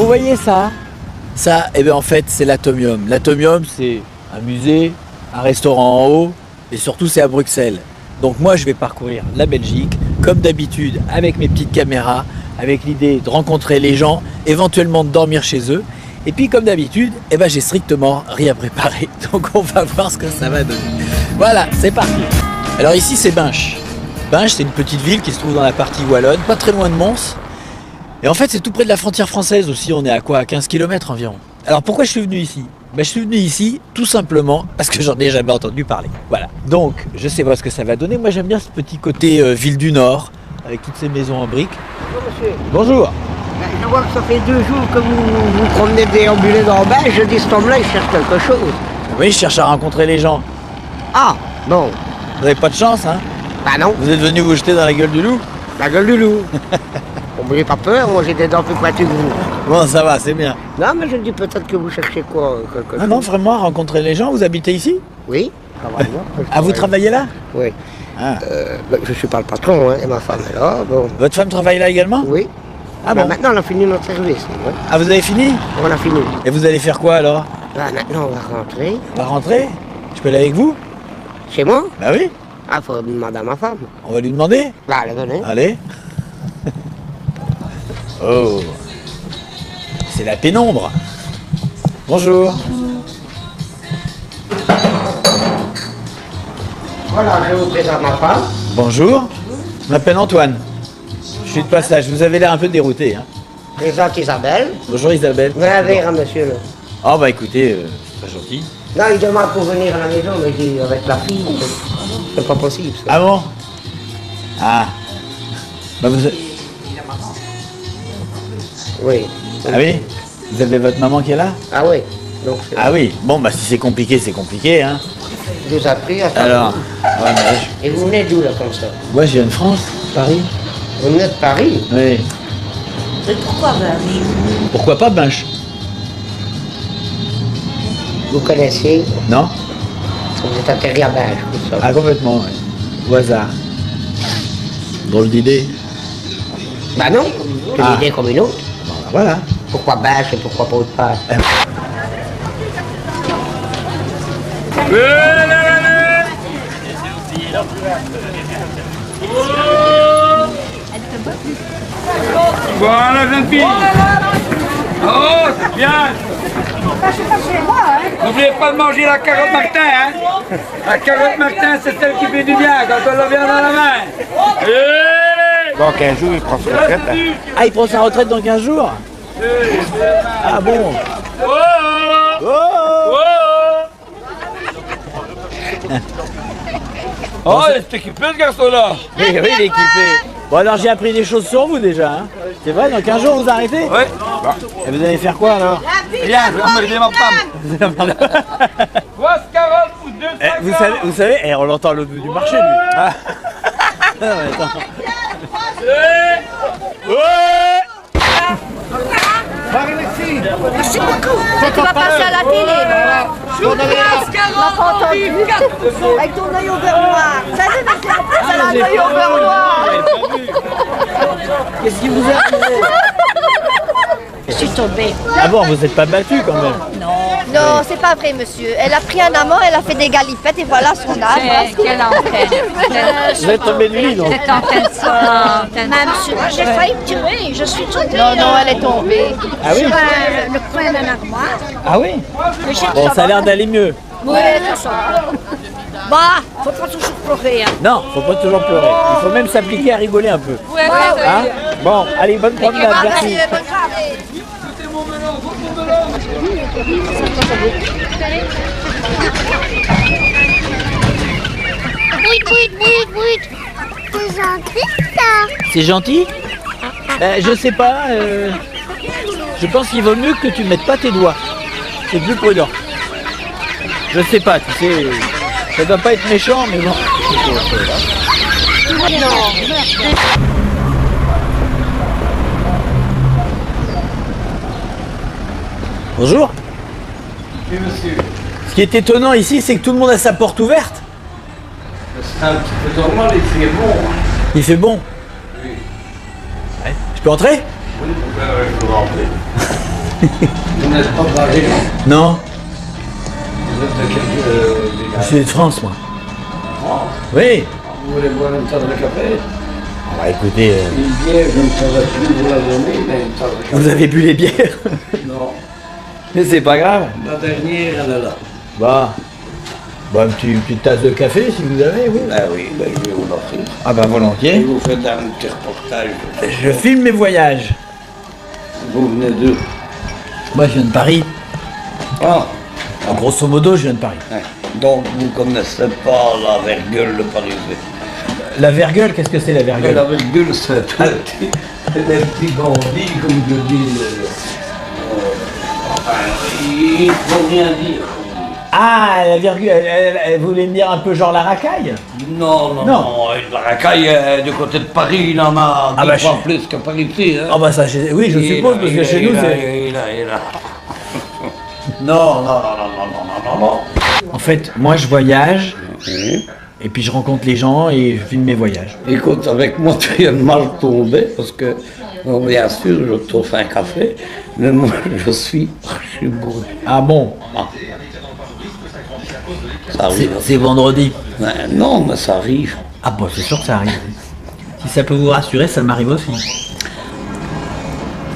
vous voyez ça? Ça, eh bien en fait, c'est l'Atomium. L'Atomium, c'est un musée, un restaurant en haut, et surtout c'est à Bruxelles. Donc moi, je vais parcourir la Belgique, comme d'habitude, avec mes petites caméras, avec l'idée de rencontrer les gens, éventuellement de dormir chez eux. Et puis comme d'habitude, eh ben, j'ai strictement rien préparé. Donc on va voir ce que ça va donner. Voilà, c'est parti. Alors ici, c'est Binche. Binche, c'est une petite ville qui se trouve dans la partie wallonne, pas très loin de Mons. Et en fait, c'est tout près de la frontière française aussi. On est à quoi? À 15 km environ. Alors pourquoi je suis venu ici? Ben, je suis venu ici tout simplement parce que j'en ai jamais entendu parler. Voilà. Donc, je sais pas ce que ça va donner. Moi, j'aime bien ce petit côté ville du Nord, avec toutes ces maisons en briques. Bonjour monsieur. Bonjour. Je vois que ça fait 2 jours que vous vous promenez déambulé dans le bain. Je dis cet homme-là, il cherche quelque chose. Oui, je cherche à rencontrer les gens. Ah, bon. Vous n'avez pas de chance, hein? Bah non, Vous êtes venu vous jeter dans la gueule du loup? la gueule du loup. Bon, mais j'ai pas peur, moi j'ai des dents plus pointues que vous. Bon, ça va, c'est bien. Non, mais je dis peut-être que vous cherchez quoi, quelque Ah chose. non, vraiment, rencontrer les gens, vous habitez ici? Oui, travaille-moi. Ah, vous travaillez là? Oui. Ah. Ben, je suis pas le patron, hein, et ma femme est là, bon. Votre femme travaille là également? Oui. Ah Ben, bon? maintenant, on a fini notre service. Oui. Ah, vous avez fini? On a fini. Et vous allez faire quoi alors? Ben, maintenant, on va rentrer. On va rentrer? Je peux aller avec vous? Chez moi? Bah oui, Ah, faut demander à ma femme. on va lui demander. Là, allez, venez. Allez. Oh, c'est la pénombre. Bonjour. Voilà, je vous présente ma femme. Bonjour. Je m'appelle Antoine. Je suis de passage. Vous avez l'air un peu dérouté. Hein. Je présente Isabelle. Bonjour Isabelle. Vous un verre à monsieur, là. Oh bah écoutez, c'est pas gentil. Non, il demande pour venir à la maison, mais je dis, avec la fille, c'est pas possible, ça. Ah bon? Ah. Bah vous... Oui. Ah oui? Vous avez votre maman qui est là? Ah oui. Donc, Ah oui. Bon bah si c'est compliqué, c'est compliqué. Hein. je vous ai pris à ça. Alors, ouais, mais Et vous venez d'où, là, comme ça? moi je viens de France, Paris. Vous venez de Paris? Oui. Mais pourquoi Binche? Pourquoi pas Binche? Vous connaissez? Non? Vous êtes atterri à Binche, tout ça. Ah complètement, oui. Au hasard. Drôle d'idée. Bah non, c'est une Ah. idée comme une autre. Bon, bah, voilà. Pourquoi Binche et pourquoi pas autre part? Voilà, jeune fille. Oh, c'est bien. N'oubliez pas de manger la carotte Martin, hein. La carotte Martin, c'est celle qui fait du bien quand on la vient dans la main. Dans 15 jours, il prend sa retraite. Hein. Ah, il prend sa retraite dans 15 jours? Ah bon? Oh, il est équipé ce garçon-là. Oui, oui, il est équipé. Bon alors j'ai appris des choses sur vous déjà. Hein. C'est vrai, dans 15 jours vous arrêtez? Oui. Et vous allez faire quoi alors? Rien, je vais emmerder ma femme. 3 carottes ou 2 Vous savez, on l'entend à l'autre bout du marché lui. Ah. Non, mais attends. Merci beaucoup. Ça, tu vas passer à la télé. On n'a pas entendu. Avec ton œil au beurre noir. Salut, monsieur. Elle a un œil au beurre noir. Qu'est-ce qui vous a arrivé? Je suis tombée. Ah bon, vous n'êtes pas battu quand même? Non, c'est pas vrai, monsieur. Elle a pris un amant, elle a fait des galipettes et voilà son âme. Quelle antenne. Vous êtes tombé du lit donc? Cette antenne, c'est pas antenne. Même monsieur, j'ai failli me tuer. Je suis tombée. Non, non, elle est tombée. Ah oui? Sur le coin d'un armoire. Ah oui? Bon, ça a l'air d'aller mieux. Oui, tout ça. Bah, faut pas toujours pleurer. Hein. Non, faut pas toujours pleurer. Il faut même s'appliquer à rigoler un peu. Ouais, Hein? Bon, allez, bonne promenade, merci. Bonne soirée. C'est gentil ça. C'est gentil? Je sais pas. Je pense qu'il vaut mieux que tu mettes pas tes doigts. C'est plus prudent. Je sais pas, tu sais. Ça doit pas être méchant, mais bon. Bonjour. Oui, monsieur. Ce qui est étonnant ici, c'est que tout le monde a sa porte ouverte. C'est un petit peu normal, il fait bon. Il fait bon. Oui. Ouais. Je peux entrer? Vous n'êtes pas barré. Non, Vous êtes de quel je village? suis de France, moi. France. Oui. Vous voulez boire une tasse de café? On va écouter. Une bière, je ne saurais plus vous la donner, mais une tasse de café. Vous avez bu les bières? Non. Mais c'est pas grave. La dernière, elle est là. Bah, une petite tasse de café si vous avez, oui. Ben oui, ben je vais vous l'offrir. Ah bah Et volontiers. vous faites un petit reportage. Je filme mes voyages. Vous venez d'où? Moi, je viens de Paris. Ah, Grosso modo, je viens de Paris. hein. Donc vous ne connaissez pas la virgule de Paris. La vergueule, qu'est-ce que c'est la Mais vergueule? la virgule, c'est tout des petits bandits, comme je dis. Enfin, il ne faut rien dire. Ah, la virgule, elle voulait me dire un peu genre la racaille? Non, non, Non. non. La racaille, du côté de Paris, il en a Ah dix bah, fois plus que par ici. Hein. Ah bah ça, oui, je suppose, parce que chez nous, c'est... Il a. Non, non, non, non, non, non, non, non. En fait, moi, je voyage, Oui. et puis je rencontre les gens, et je filme mes voyages. Écoute, avec moi, tu viens de mal tomber, parce que, bon, bien sûr, je t'offre un café, mais moi, je suis bourré. Ah bon? Ça arrive. C'est vendredi. Ben, non, mais ça arrive. Ah bah, c'est sûr que ça arrive. Si ça peut vous rassurer, ça m'arrive aussi.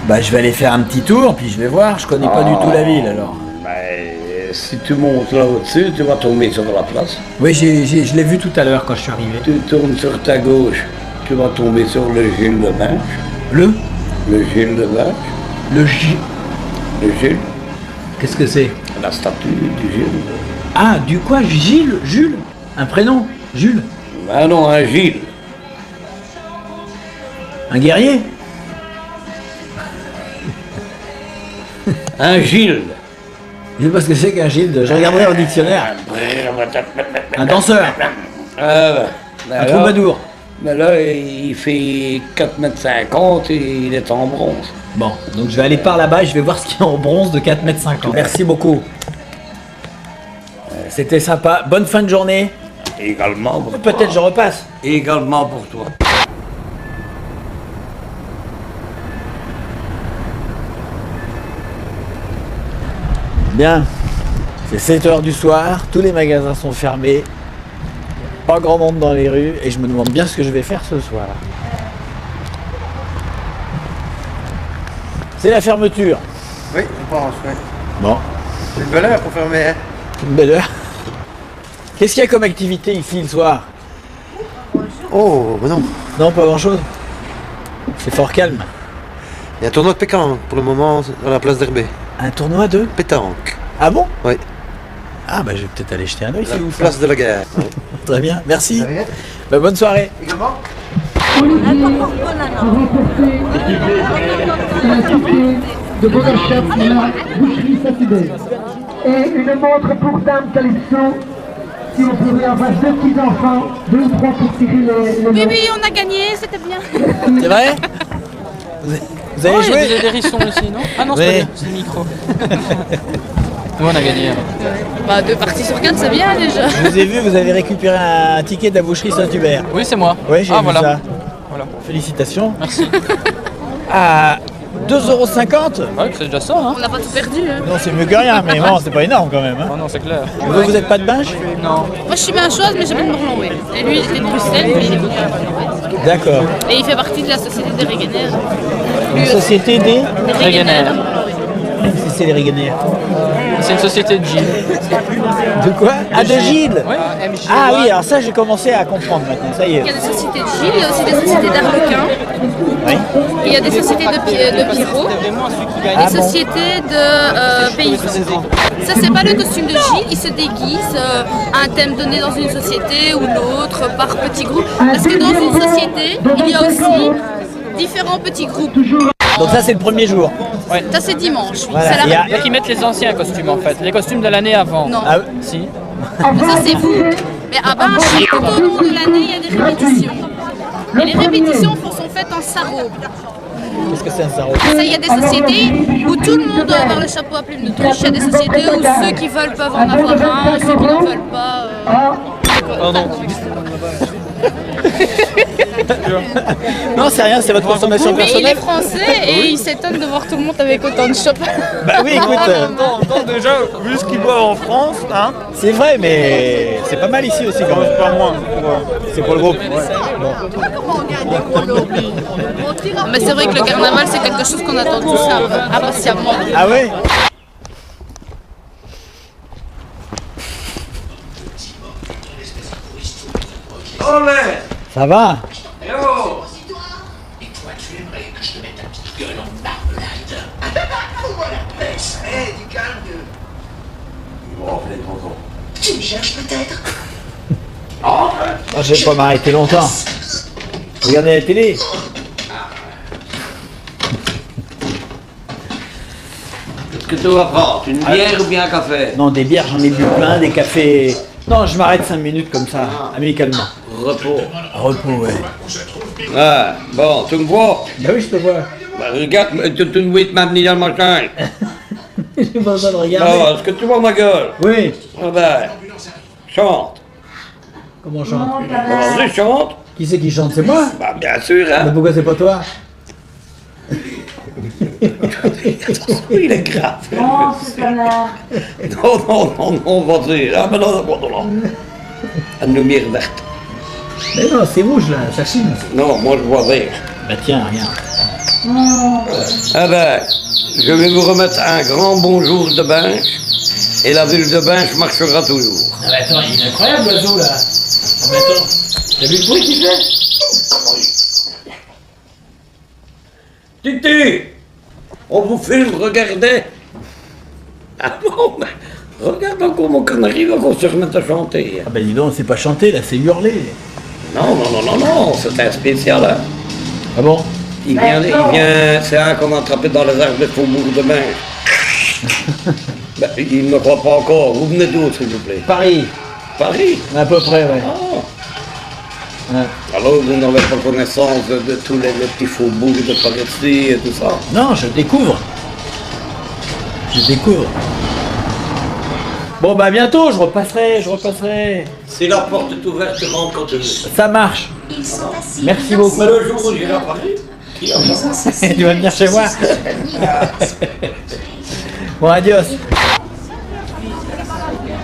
Bah, je vais aller faire un petit tour, puis je vais voir. Je connais pas du tout la ville, alors. Ben, si tu montes là au-dessus, tu vas tomber sur la place. Oui, je l'ai vu tout à l'heure quand je suis arrivé. Tu tournes sur ta gauche, tu vas tomber sur le Gilles de Vache. Le Le Gilles de Vache. Le J... Le Gilles. Qu'est-ce que c'est? La statue du Gilles. Ah, du quoi? Gilles? Jules? Un prénom? Jules? Ben non, un Gilles. Un guerrier? Un Gilles. Je sais pas ce que c'est qu'un Gilles. Je regarderai au dictionnaire. Un danseur? Ben Un là- troubadour? Mais là, il fait 4,50 m et il est en bronze. Bon, donc je vais aller par là-bas et je vais voir ce qu'il y a en bronze de 4,50 m. Merci beaucoup. C'était sympa. Bonne fin de journée. Également pour toi. Peut-être je repasse. Également pour toi. Bien. C'est 7 h du soir. Tous les magasins sont fermés. Pas grand monde dans les rues. Et je me demande bien ce que je vais faire ce soir. C'est la fermeture. Oui, je pense, oui. Bon, C'est une belle heure pour fermer, hein. une belle heure. Qu'est-ce qu'il y a comme activité ici le soir? Oh, mais non. Non, pas grand-chose. C'est fort calme. Il y a un tournoi de pétanque pour le moment à la place d'Herbé. Un tournoi de... Pétanque. Ah bon? Oui. Ah bah je vais peut-être aller jeter un oeil, La c'est où ça? place de la gare. Très bien, merci. Bah, bonne soirée. Également. de Bonachette, la boucherie Saint-Hubert. Et une montre pour Dame Calypso, si vous pouvez avoir deux petits enfants, 2 ou 3 pour tirer les Oui, montres. oui, on a gagné, c'était bien. C'est vrai? Vous avez Oh, il y a joué? des hérissons aussi, non? Ah non, c'est Oui. pas bien, c'est le micro. Nous, on a gagné. Alors. Bah, 2 parties sur 4, c'est bien déjà. Je vous ai vu, vous avez récupéré un ticket de la boucherie Saint-Hubert. Oui, c'est moi. Oui, j'ai ah, vu voilà. ça. Voilà. Félicitations. Merci. À 2,50 €? Ouais, c'est déjà ça, hein? On n'a pas tout perdu. Hein. Non, c'est mieux que rien, mais bon, c'est pas énorme quand même. Hein. Oh non, c'est clair. Vous êtes pas de Binge? Non. Moi, je suis bien chose, mais j'habite Morlan-Ouest. Et lui, il est de Bruxelles, mais il est de Morlan-Ouest. D'accord. Et il fait partie de la société des Régénères. Une société des... Des Régénères. Si c'est les Régénères. C'est une société de Gilles. De quoi? Ah, de Gilles. Oui. Ah oui, alors ça j'ai commencé à comprendre maintenant, ça y est. Il y a des sociétés de Gilles, il y a aussi des sociétés d'Arlequin. Oui. Et il y a des sociétés de Pierrot. Ah Des bon. sociétés de paysans. Ça, c'est pas le costume de Gilles, il se déguise à un thème donné dans une société ou l'autre par petits groupes. Parce que dans une société, il y a aussi différents petits groupes. Donc ça c'est le premier jour. Ça, c'est dimanche. Oui. Voilà, C'est la il y a- Il y a qui mettent les anciens costumes en fait, les costumes de l'année avant. Non. Ah, Si. Ça, c'est vous. Mais à Binche, tout au long de l'année, il y a des répétitions. Et les répétitions sont faites en sarraud. qu'est-ce que c'est un sarraud? Ça, il y a des sociétés où tout le monde doit avoir le chapeau à plumes de touche. Il y a des sociétés où ceux qui veulent peuvent en avoir un, ceux qui ne veulent pas. Pardon. Non, c'est rien, c'est votre consommation Mais il personnelle. est français et il s'étonne de voir tout le monde avec autant de chopes. Bah oui, écoute, Non, déjà, vu ce qu'ils boivent en France, hein, c'est vrai, mais c'est pas mal ici aussi quand même. pas moins. C'est pour le groupe. Mais c'est vrai que le carnaval, c'est quelque chose qu'on attend tous impatiemment. Ah ouais? Ça va? Tu me cherches peut-être? Ah, je vais pas m'arrêter longtemps. Regardez la télé. Qu'est-ce que tu vas prendre? Une bière ou bien un café? Non, des bières, j'en ai bu plein, des cafés. Non, je m'arrête 5 minutes comme ça, amicalement. Repos. Repos, ouais. Ah, bon, tu me vois? Bah oui, je te vois. Bah, regarde, tu ne vois pas venir dans le machin. J'ai pas besoin de regarder. Non, est-ce que tu vois ma gueule? Oui. Ah ben, chante. Comment on chante? Vas-y, chante. Qui c'est qui chante? C'est moi? Bah, bien sûr, Mais hein. pourquoi c'est pas toi? Il est grave. Oh, ce connard. Non, vas-y. Ah, mais non, une lumière verte. Mais non, c'est rouge là, ça chine. Non, moi je vois vert. Bah tiens, regarde. Ah ben, je vais vous remettre un grand bonjour de Binche, et la ville de Binche marchera toujours. Ah bah attends, il est incroyable l'oiseau là. Ah bah attends, t'as vu le bruit qu'il fait? Titi, on vous filme, regardez. Ah bon, mais regarde encore mon canari, va qu'on se remette à chanter. Ah bah dis donc, c'est pas chanter là, c'est hurler. Non, c'est un spécial. Hein. Ah bon? Il vient, c'est un qu'on a attrapé dans les arbres de Faubourg de Binche. Ben, il ne me croit pas encore. Vous venez d'où, s'il vous plaît? Paris. Paris? À peu près, ouais. Ah. Ouais. Alors, vous n'avez pas connaissance de tous les petits faubourgs de Paris et tout ça? Non, je découvre. Je découvre. Bon bah à bientôt, je repasserai. Si la porte est ouverte, tu rentres quand tu veux. Ça marche. Ils sont assis. Merci beaucoup. Mais le jour où j'irai à Paris, Ils sont assis. Tu vas venir chez moi? Bon, adios.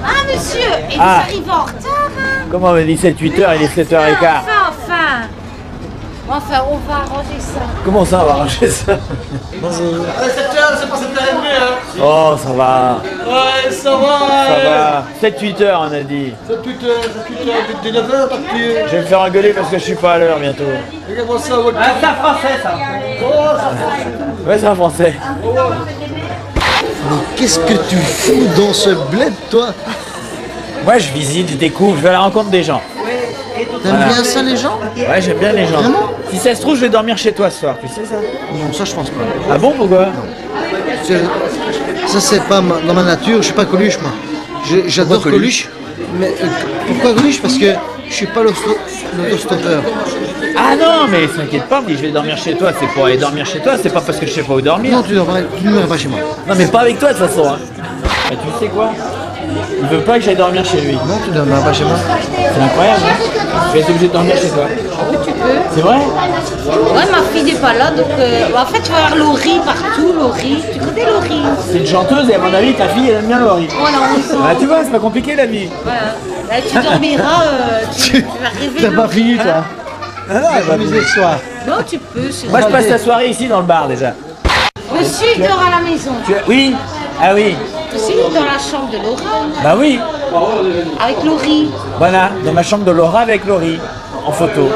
Ah, monsieur, et Ah. vous arrivez en retard, hein? Comment on dit 7-8h, il est 7h15. Enfin, on va arranger ça. Comment ça, on va arranger ça? c'est pas cette arrivée, hein. Oh, ça va. Ouais, ça va. Ça va. 7-8h, on a dit. C'est putain, dès 9h, parce que... Je vais me faire engueuler parce que je suis pas à l'heure bientôt. Regarde-moi ça, votre... c'est un français, ça. Ouais, c'est un français. Qu'est-ce que tu fous dans ce bled, toi? Moi, je visite, je découvre, je vais à la rencontre des gens. T'aimes bien ça, les gens? Ouais, j'aime bien les gens. Vraiment? Si ça se trouve, je vais dormir chez toi ce soir, tu sais ça? Non, ça, je pense pas. Ah bon, pourquoi? Ça, c'est pas dans ma nature, je suis pas Coluche, moi. J'adore Pourquoi Coluche. Mais pourquoi Coluche? Parce que je suis pas l'autostoppeur. Ah non, mais t'inquiète pas, mais je vais dormir chez toi, c'est pour aller dormir chez toi, c'est pas parce que je sais pas où dormir. Non, tu ne dormiras pas chez moi. Non, mais pas avec toi de toute façon. Hein. Bah, tu sais quoi? Il veut pas que j'aille dormir chez lui. Non, tu ne dormiras pas chez moi. C'est incroyable, hein? Je vais être obligé de dormir chez toi. Tu peux. C'est vrai? Ouais, ma fille n'est pas là, donc en fait, tu vas avoir Laurie partout, Laurie. Tu connais Laurie? C'est une chanteuse et à mon avis, ta fille, elle aime bien Laurie. Voilà, on sent. Ah, tu vois, c'est pas compliqué la vie. Voilà. Là, tu dormiras, tu vas rêver. T'as pas fini, toi? Ah non, elle va Amusé ce soir. Non, tu peux. c'est Moi, je vrai. passe la soirée ici dans le bar déjà. Monsieur, il dort à la maison. Oui? Ah oui? Aussi, dans la chambre de Laura, Bah oui. avec Laurie. Voilà, dans ma chambre de Laura avec Laurie, en photo.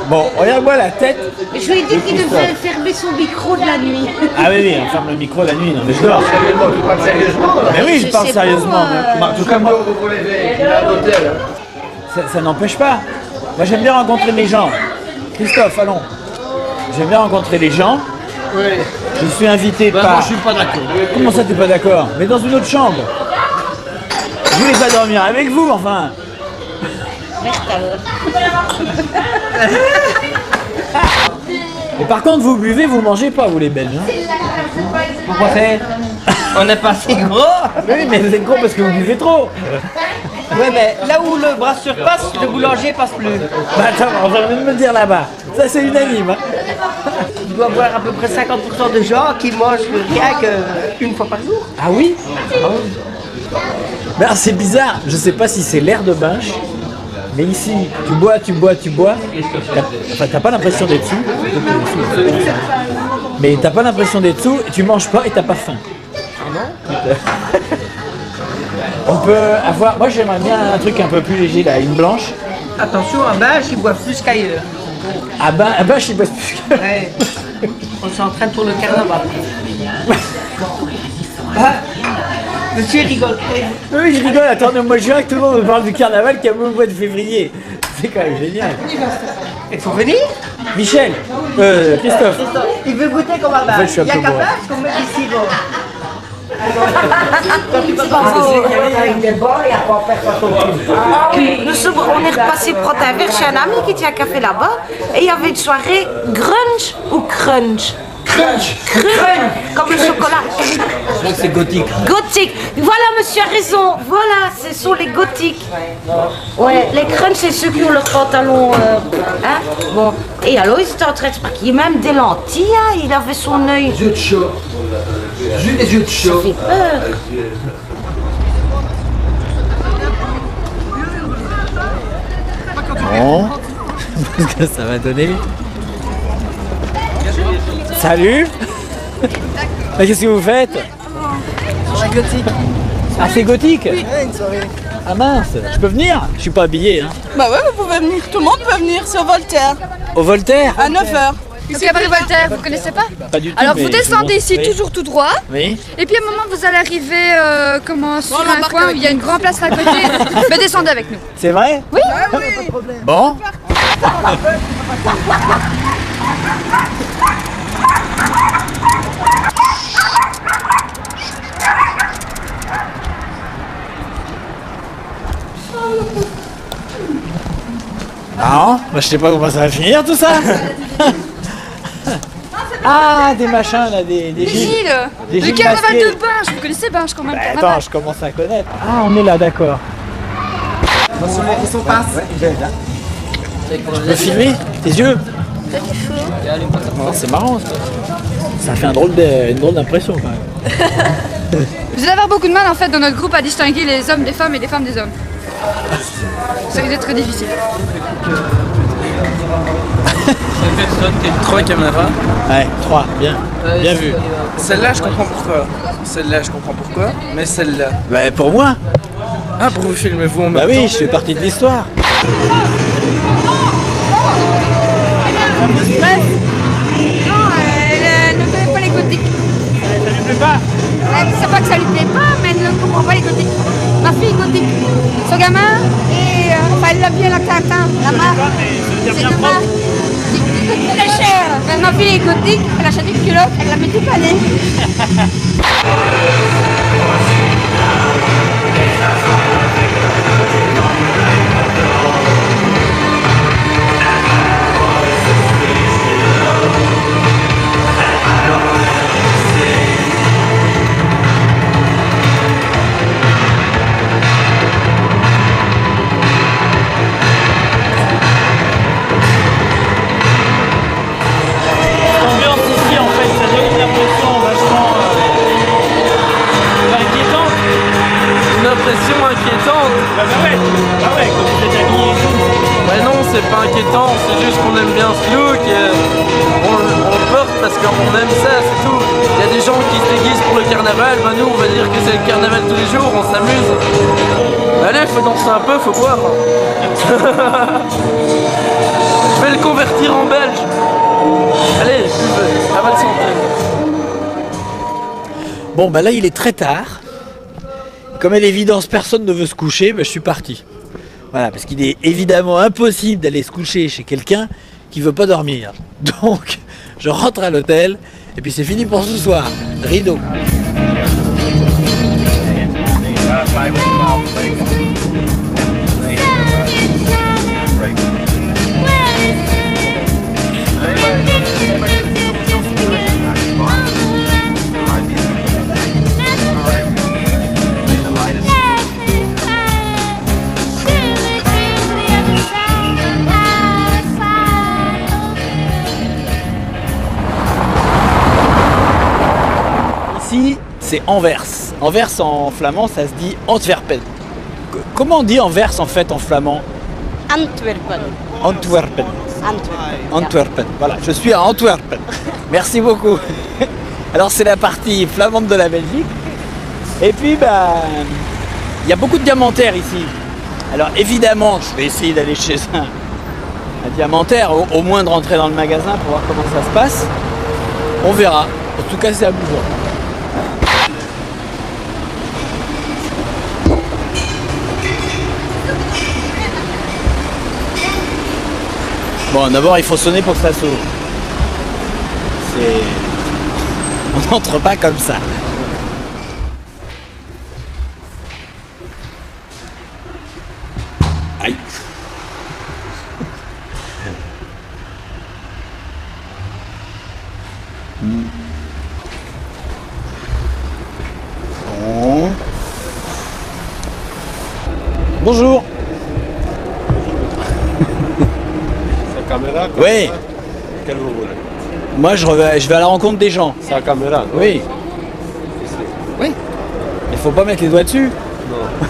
Bon, regarde-moi la tête. Je lui ai dit qu'il devait fermer son micro de la nuit. Ah oui, oui, on ferme le micro la nuit, non mais je dors. Mais oui, je parle C'est sérieusement. bon, Mais en tout cas, moi, ça n'empêche pas. Moi, j'aime bien rencontrer les gens. Christophe, allons. J'aime bien rencontrer les gens. Je suis invité par... Moi, je suis pas d'accord. Comment ça, t'es pas d'accord? Mais dans une autre chambre. Je voulais pas dormir avec vous, enfin. Merde alors. Et par contre, vous buvez, vous mangez pas, vous les Belges. Hein. Pourquoi c'est? On n'est pas si gros. Oui, mais vous êtes gros parce que vous buvez trop. Ouais, mais là où le brasseur passe, le boulanger passe plus. Bah attends, on va même me dire là-bas. Ça c'est unanime. Hein. Tu dois avoir à peu près 50% de gens qui mangent rien qu'une fois par jour. Ah oui? Ben, c'est bizarre, je sais pas si c'est l'air de Binche, mais ici, tu bois, enfin t'as pas l'impression d'être sous, mais t'as pas l'impression d'être sous, et tu manges pas et t'as pas faim. On peut avoir, moi j'aimerais bien un truc un peu plus léger là, une blanche. Attention, à Binche, ils boivent plus qu'ailleurs. À Binche, ils boivent plus que... Ouais. On s'entraîne pour le carnaval. Ah, monsieur rigole. Oui, je rigole, attends, moi je dirais que tout le monde me parle du carnaval qui a au mois de février. C'est quand même génial. Il faut venir? Michel, Christophe. Il veut goûter comme à Binche. En fait, je suis un Il y a peu qu'à bourré. Binche qu'on met du sirop. On est repassé prendre un verre chez un ami qui tient un café là-bas et il y avait une soirée grunge ou crunch. Crunch. Comme le chocolat. Je crois que c'est gothique. Gothique. Voilà, monsieur a raison. Voilà, ce sont les gothiques. Ouais, les crunch, c'est ceux qui ont leurs pantalons. Hein? Bon. Et alors, il était en train de se maquiller, même des lentilles. Hein? Il avait son œil. Les yeux de chat. J'ai eu les yeux de chat. Ça fait peur. Bon, parce que ça va donner. Salut. Mais qu'est-ce que vous faites? C'est gothique. Ah c'est gothique? Oui, une soirée. Ah mince, je peux venir? Je suis pas habillé hein. Bah ouais, vous pouvez venir, tout le monde peut venir, c'est au Voltaire. Au Voltaire? À 9h. C'est après Voltaire, vous connaissez pas? Pas du tout. Alors mais vous descendez ici oui. toujours tout droit. Oui. Et puis à un moment vous allez arriver sur un coin où il y a une grande place à côté. Mais descendez avec nous. C'est vrai? Oui. Bon. Non, bah, je sais pas comment ça va finir tout ça. Ah, des machins là, des Des Gilles. Gilles. Des Le Gilles carnaval masqués. de Binche, vous connaissez Binche quand même. Bah, carnaval. attends, je commence à connaître. Ah, on est là, d'accord. Attention, les sont passe. Je peux filmer tes yeux? Oh, c'est marrant ça. Ça fait une drôle d'impression quand même. Vous allez avoir beaucoup de mal en fait dans notre groupe à distinguer les hommes des femmes et les femmes des hommes. Ça risque d'être très difficile. Trois caméras. Ouais, 3, bien. Bien vu. Celle-là, je comprends pourquoi. Celle-là, je comprends pourquoi. Mais celle-là. Bah, pour moi. Ah, pour vous filmer vous en même Bah temps. oui, je fais partie de l'histoire. Bref. Non, elle ne connaît pas les gothiques. Ça lui plaît pas? Elle ne sait pas que ça lui plaît pas, mais elle ne comprend pas les gothiques. Ma fille est gothique. Son gamin, et enfin, elle l'a bien la Tintin, la marque. C'est de marque. C'est très cher. Mais ma fille est gothique, elle achète une culotte, elle la met toute l'année. L'ambiance ici en fait, ça donne une impression vachement inquiétante. Une impression inquiétante. Bah ouais, comme vous êtes habillés et tout. Bah non, c'est pas inquiétant, c'est juste qu'on aime bien ce look et on le porte parce qu'on aime ça, c'est tout. Il y a des gens qui se déguisent pour le carnaval, bah nous on va dire que c'est le carnaval tous les jours, on s'amuse. Allez, faut danser un peu, faut boire. Je vais le convertir en belge. Allez, à votre santé. Bon bah là il est très tard. Comme à l'évidence personne ne veut se coucher, bah, je suis parti. Voilà, parce qu'il est évidemment impossible d'aller se coucher chez quelqu'un qui veut pas dormir. Donc je rentre à l'hôtel et puis c'est fini pour ce soir. Rideau. ici, c'est Anvers. Anvers en flamand, ça se dit Antwerpen. Comment on dit Anvers en fait en flamand? Antwerpen. Antwerpen. Antwerpen. Antwerpen. Voilà, je suis à Antwerpen. Merci beaucoup. Alors c'est la partie flamande de la Belgique. Et puis il y a beaucoup de diamantaires ici. Alors évidemment, je vais essayer d'aller chez un diamantaire, au moins de rentrer dans le magasin pour voir comment ça se passe. On verra. En tout cas, c'est amusant. Bon, d'abord, il faut sonner pour que ça s'ouvre. On n'entre pas comme ça. Aïe. Bon. Bonjour. C'est la caméra? Oui. Quelle vous voulez? Moi, je vais à la rencontre des gens. C'est la caméra? Oui. Oui. Il faut pas mettre les doigts dessus. Non.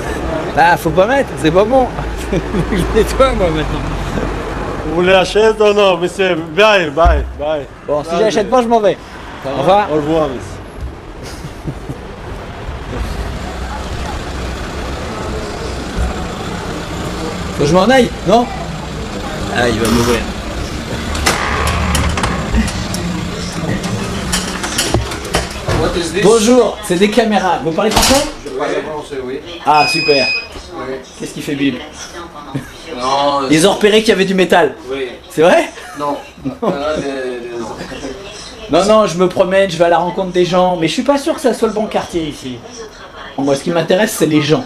Ah, faut pas mettre, c'est pas bon. Je nettoie moi maintenant. Vous voulez acheter ou non, monsieur? Bye, bye, bye. Bon, si j'achète pas, je m'en vais. Au revoir. Au revoir, monsieur. Faut que je m'en aille, non? Ah, il va m'ouvrir. Bonjour, c'est des caméras. Vous parlez français? Je parle français, oui. Ah, super. Oui. Qu'est-ce qu'il fait, Bill? Non. Ils ont repéré qu'il y avait du métal. Oui. C'est vrai? Non. Non, non, je me promène, je vais à la rencontre des gens, mais je suis pas sûr que ça soit le bon quartier ici. Moi, ce qui m'intéresse, c'est les gens.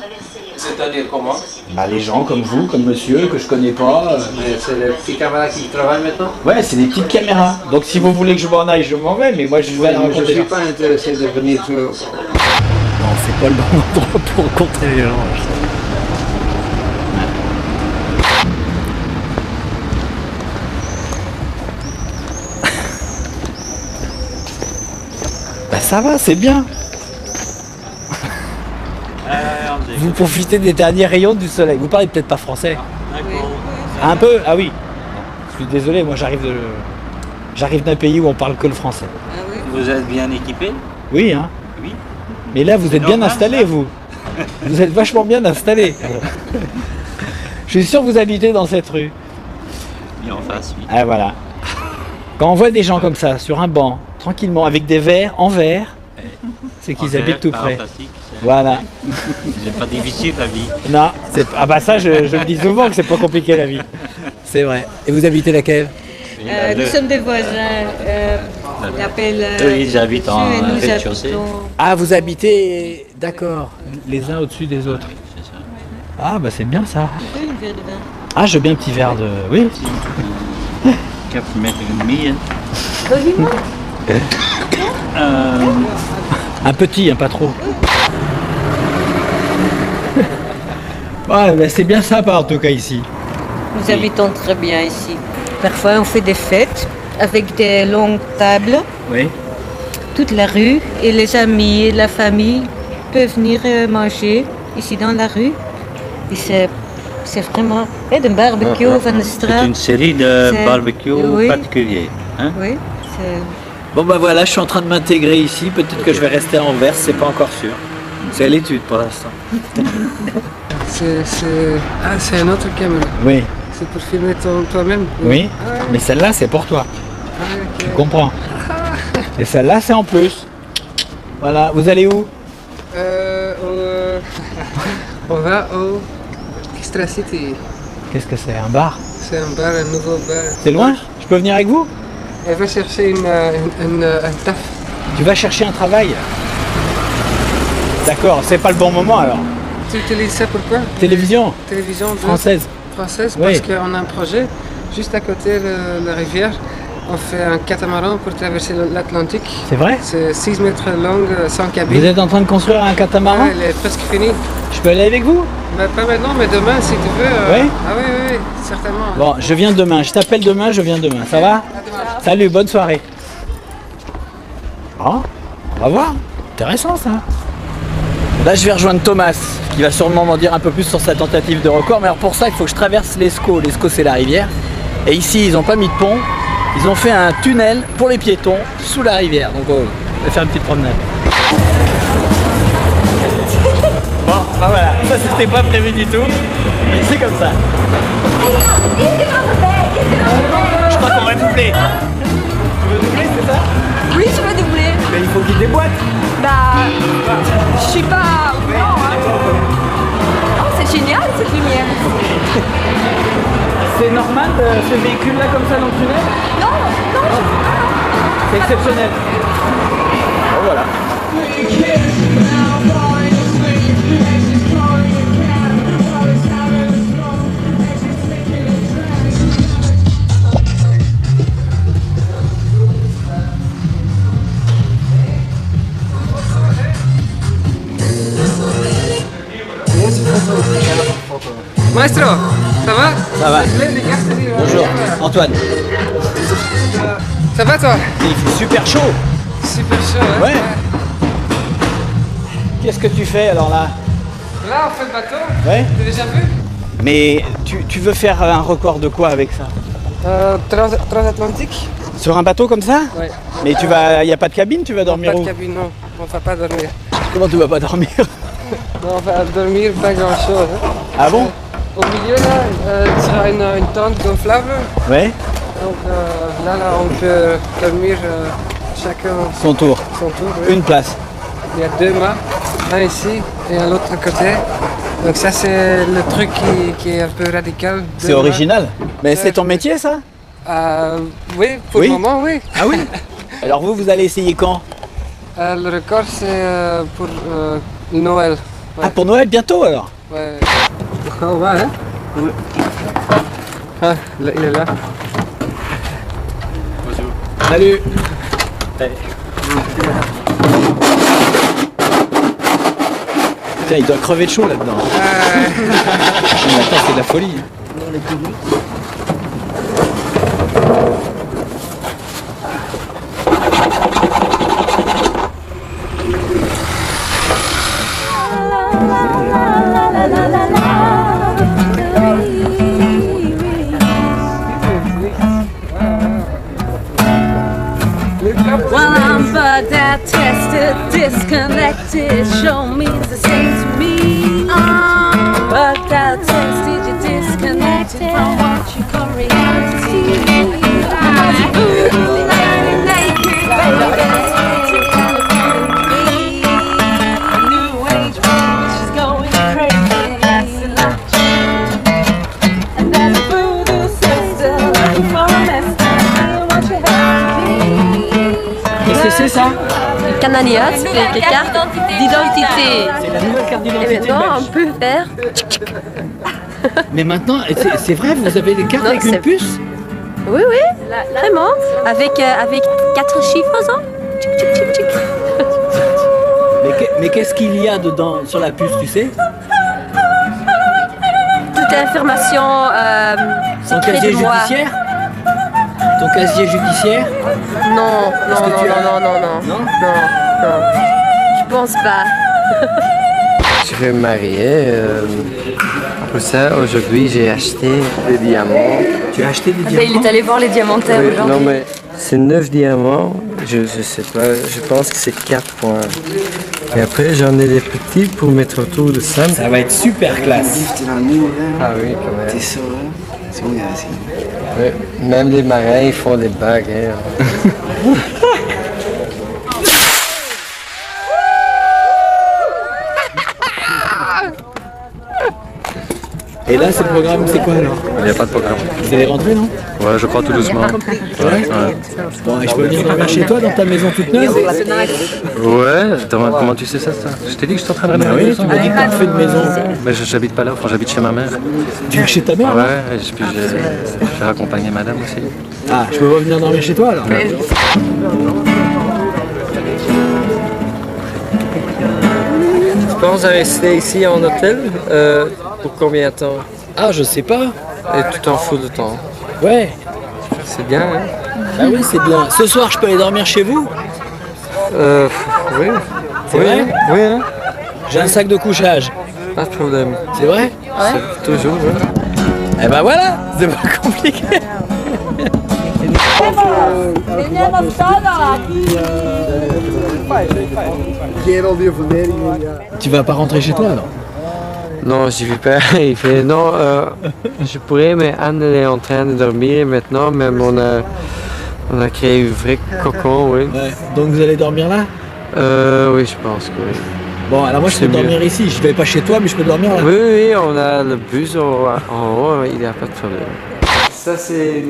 C'est-à-dire comment? Bah, les gens comme vous, comme monsieur, que je connais pas. Mais c'est les petits camarades qui travaillent maintenant? Ouais, c'est des petites caméras. Donc, si vous voulez que je m'en aille, je m'en vais, mais moi, je vais à la rencontre Je des suis gens. pas intéressé de venir sur... Non, c'est pas le bon endroit pour rencontrer les gens. Bah ça va, c'est bien. Vous profitez des derniers rayons du soleil. Vous parlez peut-être pas français. Un peu? Ah oui. Je suis désolé, moi j'arrive d'un pays où on parle que le français. Vous êtes bien équipé? Oui, hein. Oui. Mais là, vous êtes bien installé, vous. Vous êtes vachement bien installé. Je suis sûr que vous habitez dans cette rue. Bien en face, oui. Ah voilà. Quand on voit des gens comme ça, sur un banc, tranquillement, avec des verres en verre, c'est qu'ils habitent tout près. Voilà. C'est pas difficile la vie. Non, ah bah ça, je le dis souvent que c'est pas compliqué la vie. C'est vrai. Et vous habitez laquelle? Nous sommes des voisins. Ils appellent. Eux, ils habitent en et nous rez-de-chaussée. habitons- Ah, vous habitez, d'accord, les uns au-dessus des autres. Ah bah c'est bien ça. Oui, un verre de vin. Ah, je veux bien un petit verre de... Oui. 4 mètres et demi. Un petit, pas trop. Ouais, bah c'est bien sympa en tout cas ici. Nous habitons très bien ici. Parfois, on fait des fêtes avec des longues tables. Oui. Toute la rue et les amis et la famille peuvent venir manger ici dans la rue. Et c'est vraiment un barbecue van de straat. C'est une série de C'est- barbecues oui. particuliers. Hein? Oui, c'est... Bon bah voilà, je suis en train de m'intégrer ici. Peut-être que je vais rester à Anvers, c'est pas encore sûr. C'est à l'étude pour l'instant. C'est un autre caméra. Oui. C'est pour filmer toi-même. Oui. Ah, Mais celle-là, c'est pour toi. ok. Tu comprends. Et celle-là, c'est en plus. Voilà. Vous allez où? On va au Extra City. Qu'est-ce que c'est? Un bar? C'est un bar, un nouveau bar. C'est loin? Je peux venir avec vous? Elle va chercher un taf. Tu vas chercher un travail? D'accord, c'est pas le bon moment alors. Tu utilises ça pourquoi? Télévision? Télévision Française. Française, Oui. parce qu'on a un projet juste à côté de la rivière. On fait un catamaran pour traverser l'Atlantique. C'est vrai? C'est 6 mètres long, sans cabine. Vous êtes en train de construire un catamaran? Ouais, elle est presque finie. Je peux aller avec vous? Mais pas maintenant, mais demain si tu veux. Oui? Ah oui, oui, oui, certainement. Bon, je viens demain. Je t'appelle demain, je viens demain. Ça va? Salut, bonne soirée. Ah, on va voir. intéressant ça. Là je vais rejoindre Thomas qui va sûrement m'en dire un peu plus sur sa tentative de record. Mais alors pour ça il faut que je traverse l'Escaut. L'Escaut c'est la rivière. Et ici ils n'ont pas mis de pont. Ils ont fait un tunnel pour les piétons sous la rivière. Donc on va faire une petite promenade. Bon, bah voilà, ça c'était pas prévu du tout. Mais c'est comme ça. Je crois qu'on va doubler. Tu veux doubler, c'est ça? Oui, je veux doubler. Mais il faut qu'il déboîte. Bah, je suis pas... Non, hein. Oh, c'est génial cette lumière. C'est normal ce véhicule-là comme ça dans le tunnel? Non, non. C'est exceptionnel. Bon, voilà. Maestro, ça va? Ça va. Bonjour, Antoine. Ça va toi? Il fait super chaud. Super chaud, hein? Ouais. Qu'est-ce que tu fais alors là? Là on fait le bateau. Ouais. T'as déjà vu? Mais tu veux faire un record de quoi avec ça? Transatlantique. Sur un bateau comme ça? Ouais. Mais il n'y a pas de cabine, tu vas dormir où? Pas de cabine, non. On va pas dormir. Comment tu vas pas dormir? Non, on va dormir pas grand chose. Hein. Ah bon? Au milieu là, il sera une tente gonflable. Ouais. Donc là, on peut dormir chacun Son tour. son tour. Oui. Une place. Il y a deux mâts, un ici et à l'autre côté. Donc ça c'est le truc qui est un peu radical. C'est original. Mais c'est ton métier ça? Oui, pour le moment oui. Ah oui? Alors vous allez essayer quand? Le record c'est pour Noël. Ouais. Ah pour Noël bientôt alors? Ouais. On va hein? Oui. Ah, là, il est là. Bonjour. Salut. Hey. Putain, il doit crever de chaud là-dedans. Attends, c'est de la folie. Well, I'm bugged out, tested, disconnected. Show me the same to me. Bugged out, tested, you're disconnected from what you call reality. Ooh, lying naked, baby. New age woman, she's going crazy. And that's a voodoo sister looking for a master. What you have to be. Qu'est-ce que c'est ça? Canania, c'est les cartes d'identité. C'est la nouvelle carte d'identité. Et maintenant, on peut faire... Mais maintenant, c'est vrai, vous avez des cartes avec une puce? Oui, oui, vraiment. Avec 4 chiffres, hein. Tchic, tchic, tchic, tchic. Mais qu'est-ce qu'il y a dedans sur la puce, tu sais? Toute information Ton casier judiciaire? Ton casier judiciaire? Non, non, Est-ce que tu as- non, non, non, non, non, non. Je pense pas. Je vais me marier. Pour ça, aujourd'hui, j'ai acheté des diamants. Tu as acheté des Il est allé voir les diamantaires Oui, aujourd'hui. non, mais c'est 9 diamants. Je sais pas, je pense que c'est 4 points. Et après, j'en ai des petits pour mettre autour de ça. Ça va être super classe. Ah oui, quand même. C'est sûr, c'est bon, oui, même les marins, ils font des bagues. Hein. Et là, c'est le programme, c'est quoi alors? Il n'y a pas de programme. Vous allez rentrer, non? Ouais, je crois tout doucement. Ouais. Bon, et je peux venir dormir chez toi dans ta maison toute neuve? Ouais, comment tu sais ça? Je t'ai dit que je suis en train de Bah rénover. oui, tu m'as dit que t'as fait une maison. Mais j'habite pas là, enfin, j'habite chez ma mère. Tu vas chez ta mère? Ouais, et puis j'ai raccompagné madame aussi. Ah, je peux pas venir dormir chez toi alors? Tu penses à rester ici en hôtel pour combien de temps? Ah, je sais pas. Et tu t'en fous de temps? Ouais. C'est bien, hein? Bah oui, c'est bien. Ce soir, je peux aller dormir chez vous? Oui. C'est Oui, vrai? oui, hein. J'ai un sac de couchage. Pas de problème. C'est vrai? C'est toujours, oui. Eh ben voilà, c'est pas compliqué. Tu vas pas rentrer chez toi, non? Non, j'y vais pas. Il fait non, je pourrais, mais Anne elle est en train de dormir maintenant. Même on a créé un vrai cocon, oui. Ouais. Donc vous allez dormir là? Oui, je pense que oui. Bon, alors moi je peux dormir ici. Je vais pas chez toi, mais je peux dormir là. Oui, oui, on a le bus en haut, il n'y a pas de problème. Ça, c'est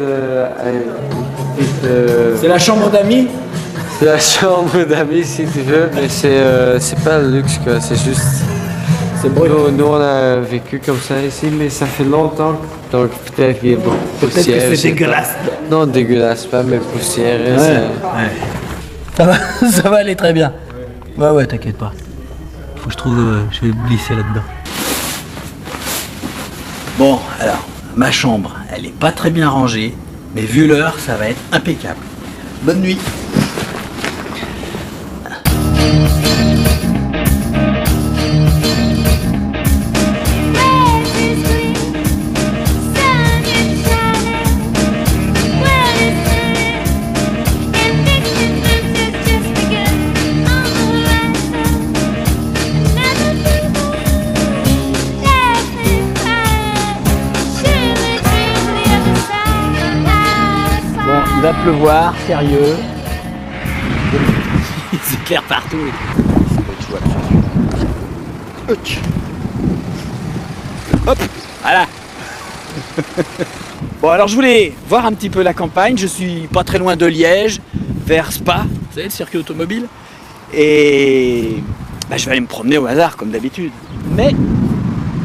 C'est la chambre d'amis? C'est la chambre d'amis, si tu veux, mais c'est pas le luxe, quoi. C'est juste. Nous, on a vécu comme ça ici, mais ça fait longtemps, donc peut-être qu'il y a beaucoup de poussière. Peut-être que c'est dégueulasse. Non, dégueulasse pas, mais poussière. Ouais. Ça va aller très bien. Ouais, t'inquiète pas. Faut que je trouve. Je vais glisser là-dedans. Bon, alors, ma chambre, elle est pas très bien rangée, mais vu l'heure, ça va être impeccable. Bonne nuit. Il va pleuvoir, sérieux. Il s'éclaire partout. Hop, voilà. Bon, alors je voulais voir un petit peu la campagne. Je suis pas très loin de Liège, vers Spa, vous savez, le circuit automobile. Et je vais aller me promener au hasard, comme d'habitude. Mais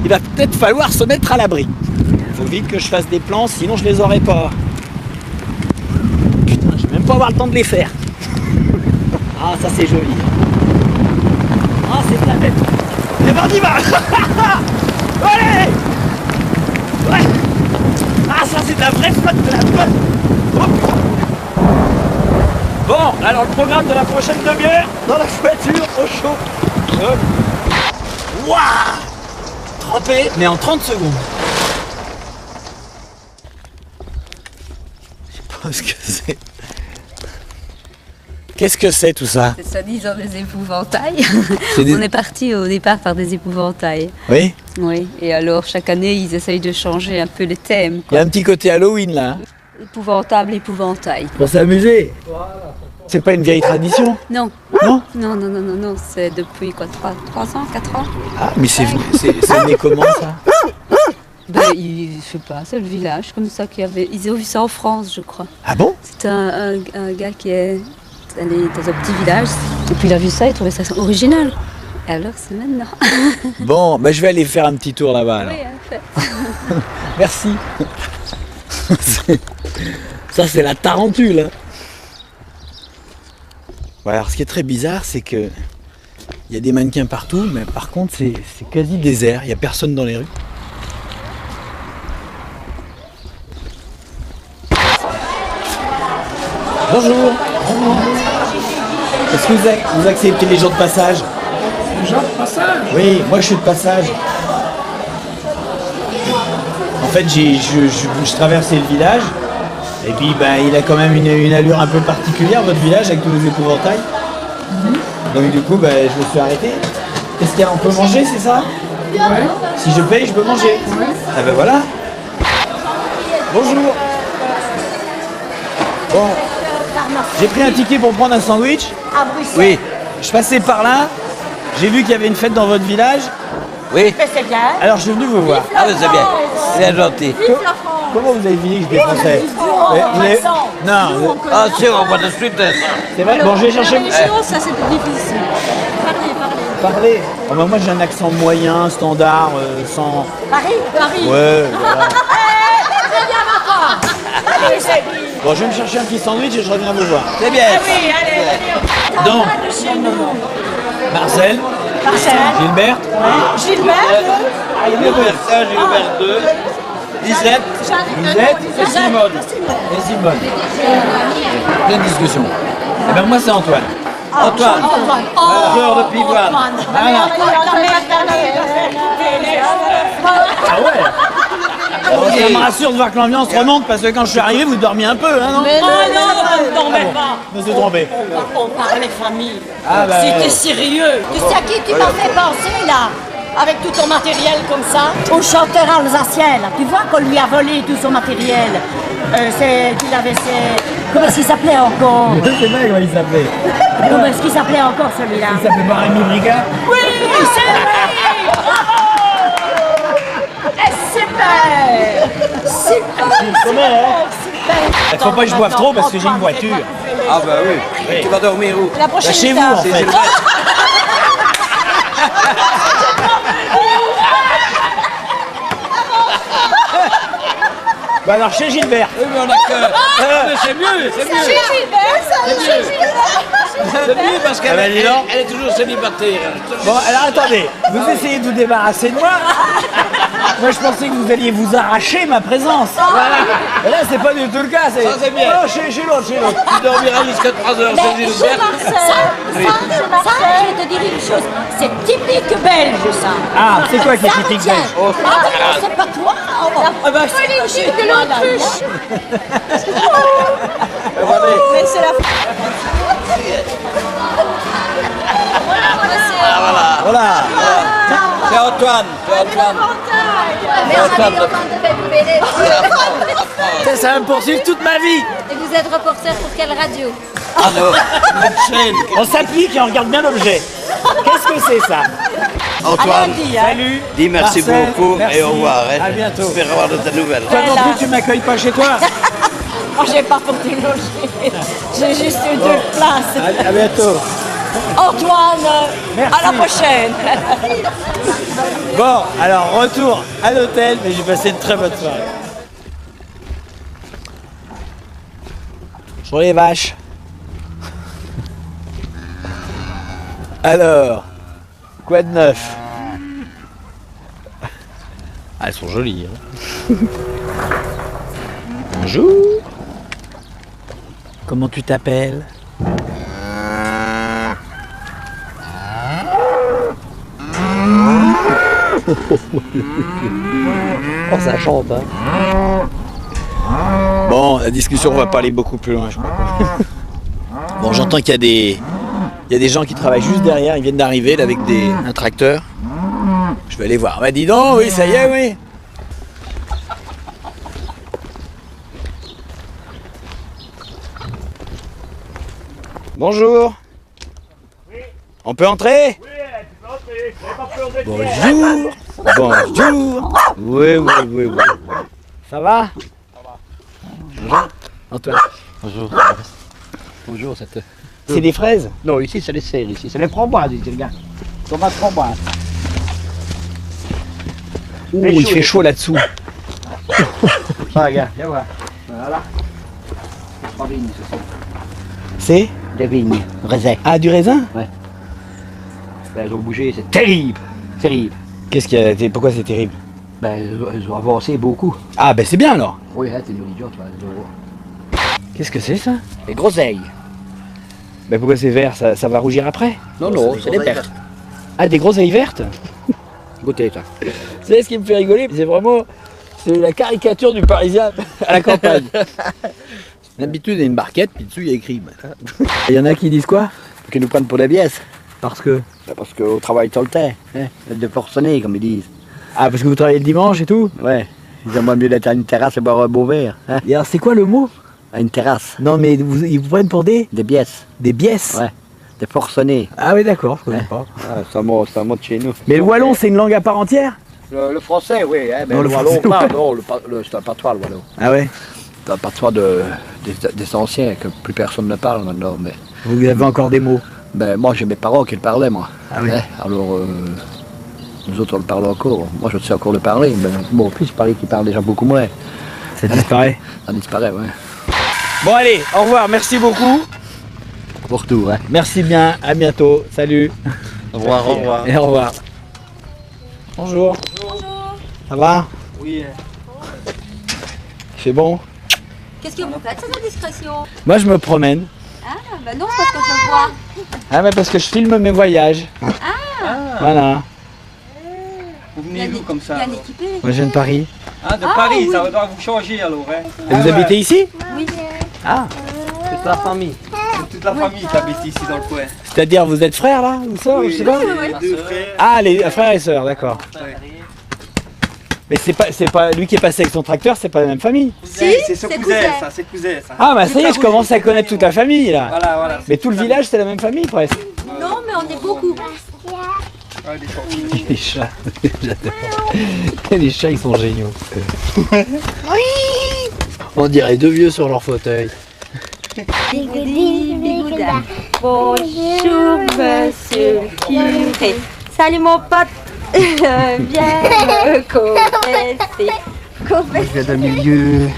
il va peut-être falloir se mettre à l'abri. Il faut vite que je fasse des plans, sinon je les aurai pas. Je vais même pas avoir le temps de les faire. Ah, ça c'est joli. Ah, c'est de la bête. C'est parti, va. Allez. Ouais. Ah, ça c'est de la vraie flotte de la flotte. Bon, alors le programme de la prochaine demi-heure, dans la voiture, au chaud. Waouh. Trempé, mais en 30 secondes. Je sais pas ce que c'est. Qu'est-ce que c'est tout ça? C'est soi-disant des épouvantails. Des... On est parti au départ par des épouvantails. Oui? Oui, et alors chaque année ils essayent de changer un peu les thèmes. Il y a un petit côté Halloween là. Épouvantable, épouvantail. Pour s'amuser. C'est pas une vieille tradition? Non. Non? Non, c'est depuis quoi, 3 ans, 4 ans? Ah, mais c'est né comment ça? Je sais pas, c'est le village comme ça qu'il y avait. Ils ont vu ça en France, je crois. Ah bon? C'est un gars qui est allé dans un petit village, et puis il a vu ça, il trouvait ça original. Et alors c'est maintenant. Bon, je vais aller faire un petit tour là-bas alors. Oui, Merci. Ça c'est la tarentule. Hein. Ouais, alors ce qui est très bizarre, c'est que il y a des mannequins partout, mais par contre c'est quasi désert, il n'y a personne dans les rues. Bonjour. Est-ce que vous acceptez les gens de passage? Les gens de passage? Oui, moi je suis de passage. En fait, je traversais le village, et puis il a quand même une allure un peu particulière, votre village, avec tous les épouvantails. Donc du coup, je me suis arrêté. Qu'est-ce qu'il y a? On peut manger, c'est ça? Ouais. Si je paye, je peux manger. Ouais. Ah ben voilà. Bonjour. Bon, j'ai pris un ticket pour prendre un sandwich. À Bruxelles. Oui. Je passais par là, j'ai vu qu'il y avait une fête dans votre village. Oui. Mais c'est bien. Alors je suis venu vous voir. Vive la Ah, c'est bien. France. C'est gentil. Vive la France. Comment vous avez fini que j'étais français? Non. Ah, si, on va de suite. C'est vrai. Bon, je vais chercher. Ça c'est difficile. Parler. Oh, moi j'ai un accent moyen, standard, sans. Paris. Ouais. Voilà. C'est bien maintenant. Allez, c'est bien. Bon, je vais me chercher un petit sandwich et je reviens vous voir. C'est bien. Ah oui, allez. Donc, Marcel. Gilbert. Gilbert. Gilbert 2. Lisette et Simone. Pleine discussion. Et moi c'est Antoine. Antoine. Fleur de pivoine. Ah ouais. Ça me rassure de voir que l'ambiance remonte parce que quand je suis arrivé, vous dormiez un peu, hein, non? Mais non, vous ne dormez pas. Je me suis trompé. On parlait famille. Ah bah, C'était sérieux. Tu sais à qui tu m'as fait penser là? Avec tout ton matériel comme ça? Au chanteur alsacien là. Tu vois qu'on lui a volé tout son matériel. Qu'il avait ses... Comment est-ce qu'il s'appelait encore? Je sais pas comment il s'appelait. Comment est-ce qu'il s'appelait encore celui-là? Il s'appelait pas Rémi Brigard? Oui, c'est lui! Super! Super! Il faut pas que je boive trop parce que j'ai une voiture. Ah bah oui. Tu vas dormir où? La prochaine Chez vous étape. en fait. Bah alors chez Gilbert. Oui mais on a que... Mais c'est mieux, c'est mieux. Chez Gilbert, C'est mieux parce qu'elle Ah bah, dis donc. elle est toujours célibataire. Bon alors attendez, vous essayez de vous débarrasser de moi. Moi je pensais que vous alliez vous arracher ma présence. Voilà. Et là c'est pas du tout le cas. Ça, c'est bien. Non, chez l'autre, chez l'autre. Tu dormiras jusqu'à 3h mais chez chez Gilbert. Marcel, je vais te dire une chose, c'est typique belge ça. Ah, c'est quoi qui est typique tiens. belge? Ah non, c'est pas toi. Ah bah, c'est de l'autruche. Mais c'est la... Voilà. C'est Antoine. C'est Antoine. Mais on a mis longtemps de Ça va me poursuivre toute ma vie. Et vous êtes reporter pour quelle radio? Alors, On s'applique et on regarde bien l'objet. Qu'est-ce que c'est ça? Antoine, Salut. dis merci Marcel, beaucoup merci. et au revoir. À bientôt. J'espère avoir de tes nouvelles. Toi non plus, tu m'accueilles pas chez toi? Moi, j'ai pas pour te loger. J'ai juste eu 2 places. À bientôt. Antoine, Merci. à la prochaine. Bon, alors retour à l'hôtel, mais j'ai passé une très bonne soirée. Bonjour les vaches. Alors, quoi de neuf? Ah, elles sont jolies. Hein. Bonjour. Comment tu t'appelles? Oh, ça chante, hein. Bon, la discussion va pas aller beaucoup plus loin, je crois. Bon, j'entends qu'il y a des gens qui travaillent juste derrière, ils viennent d'arriver là avec un tracteur. Je vais aller voir. Bah dis donc, oui, ça y est, oui. Bonjour. On peut entrer? Bonjour. Bonjour. Oui, oui, oui, oui. Ça va? Bonjour. Antoine. Bonjour. Bonjour, cette... C'est des fraises? Non, ici, c'est les serres, ici. C'est les framboises, ici, regarde. Tomates framboises. Ouh, il fait chaud là-dessous. Ah, regarde, viens voir. Voilà. Pas vignes, ce sont. C'est? Des vignes, raisin. Ah, du raisin? Ouais. Ben, elles ont bougé, c'est terrible. Terrible. Qu'est-ce qu'il y a? Pourquoi c'est terrible? Ben, elles ont avancé beaucoup. Ah, ben c'est bien alors. Oui, hein, t'es une idiote, toi. Elles ont... Qu'est-ce que c'est ça? Les groseilles. Ben pourquoi c'est vert? Ça va rougir après? Non, non, c'est des vertes. Ah, des groseilles vertes? Goûtez, ça. Vous savez ce qui me fait rigoler? C'est vraiment... C'est la caricature du Parisien à la campagne. D'habitude, il y a une barquette, puis dessus, il y a écrit. Il y en a qui disent quoi? Qu'ils nous prennent pour des biaises. Parce que? Ben, parce qu'on travaille tout le temps. Hein, de forcener, comme ils disent. Ah, parce que vous travaillez le dimanche et tout? Ouais. Ils aimeraient mieux d'être à une terrasse et boire un beau verre. Hein. Et alors, c'est quoi le mot? À une terrasse. Non, mais ils vous prennent pour des? Des biaises. Des biaises? Ouais. Des forcenés. Ah oui, d'accord, je connais pas. Ah, c'est un mot de chez nous. Mais le wallon, c'est une langue à part entière? Le français, oui. Hein, mais Non, le le wallon, français, pas. ouais. Non, c'est un patois, le wallon. Ah ouais? C'est un patois des anciens, que plus personne ne parle maintenant. Mais... Vous avez encore des mots? Ben, moi, j'ai mes parents qui le parlaient, moi. Ah oui. Hein, alors, nous autres, on le parle encore. Moi, je sais encore le parler. Mais mon fils, Paris, qui parle déjà beaucoup moins. Ça disparaît? Ça disparaît, ouais. Bon, allez, au revoir, merci beaucoup. Pour tout, hein. Merci bien, à bientôt, salut. Au revoir, au revoir. Et au revoir. Bonjour. Bonjour. Ça va? Oui. C'est bon? Qu'est-ce que vous faites sans indiscrétion? Moi, je me promène. Ah, bah non, c'est parce que je vois. Ah, mais parce que je filme mes voyages. Ah, Voilà. Vous venez d'où comme ça? bien équipé. Moi, je viens de Paris. Ah, de Ah, Paris, oui. ça doit vous changer alors. Hein. Et vous habitez ici? Oui. Ah. Toute la famille. Toute la famille qui habite ici dans le coin. C'est-à-dire, vous êtes frères là? Ou sœurs? Je sais pas. Deux frères. Ah, les frères et sœurs, d'accord. Mais c'est pas lui qui est passé avec son tracteur, c'est pas la même famille. Si, c'est son cousin, ça, c'est cousin ça. Ah, bah ça y est, je commence à connaître toute la famille là. Voilà, voilà. Mais tout le village, c'est la même famille presque. Non, mais on est beaucoup. Les chats, j'adore. Les chats, ils sont géniaux. On dirait deux vieux sur leur fauteuil. Bigoudi, bigouda. Bonjour, monsieur le curé. Salut, mon pote. Viens me confesser. Je viens d'un milieu,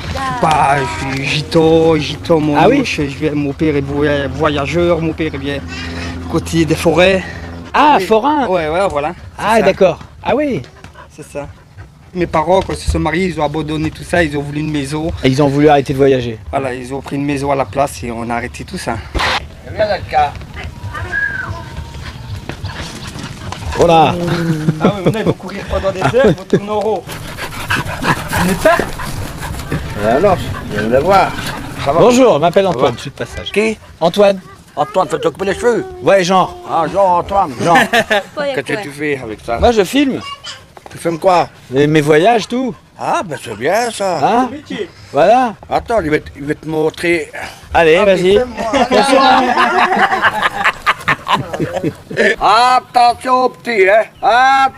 bah, je suis gitan, mon Ah oui? mon père est voyageur, mon père vient côté des forêts. Ah, forain. Ouais, voilà. Ah, d'accord. Ah oui. C'est ça. Mes parents, quand ils se sont mariés, ils ont abandonné tout ça, ils ont voulu une maison. Et ils ont voulu arrêter de voyager. Voilà, ils ont pris une maison à la place et on a arrêté tout ça. Voilà. Ah oui, maintenant ils vont courir pendant des heures, ils vont tourner en rond. Vous êtes ça? Alors, je viens de voir. Bonjour, je m'appelle Antoine, je suis de passage. Qui? Antoine. Antoine, fais-toi couper les cheveux. Ouais, genre. Ah, Jean, Antoine. Jean. Qu'est-ce que tu fais avec ça? Moi, je filme. Tu filmes quoi? Mes voyages, tout. Ah, ben c'est bien ça. Hein? Voilà. Attends, il va te montrer. Allez, vas-y. Attention, petit, hein?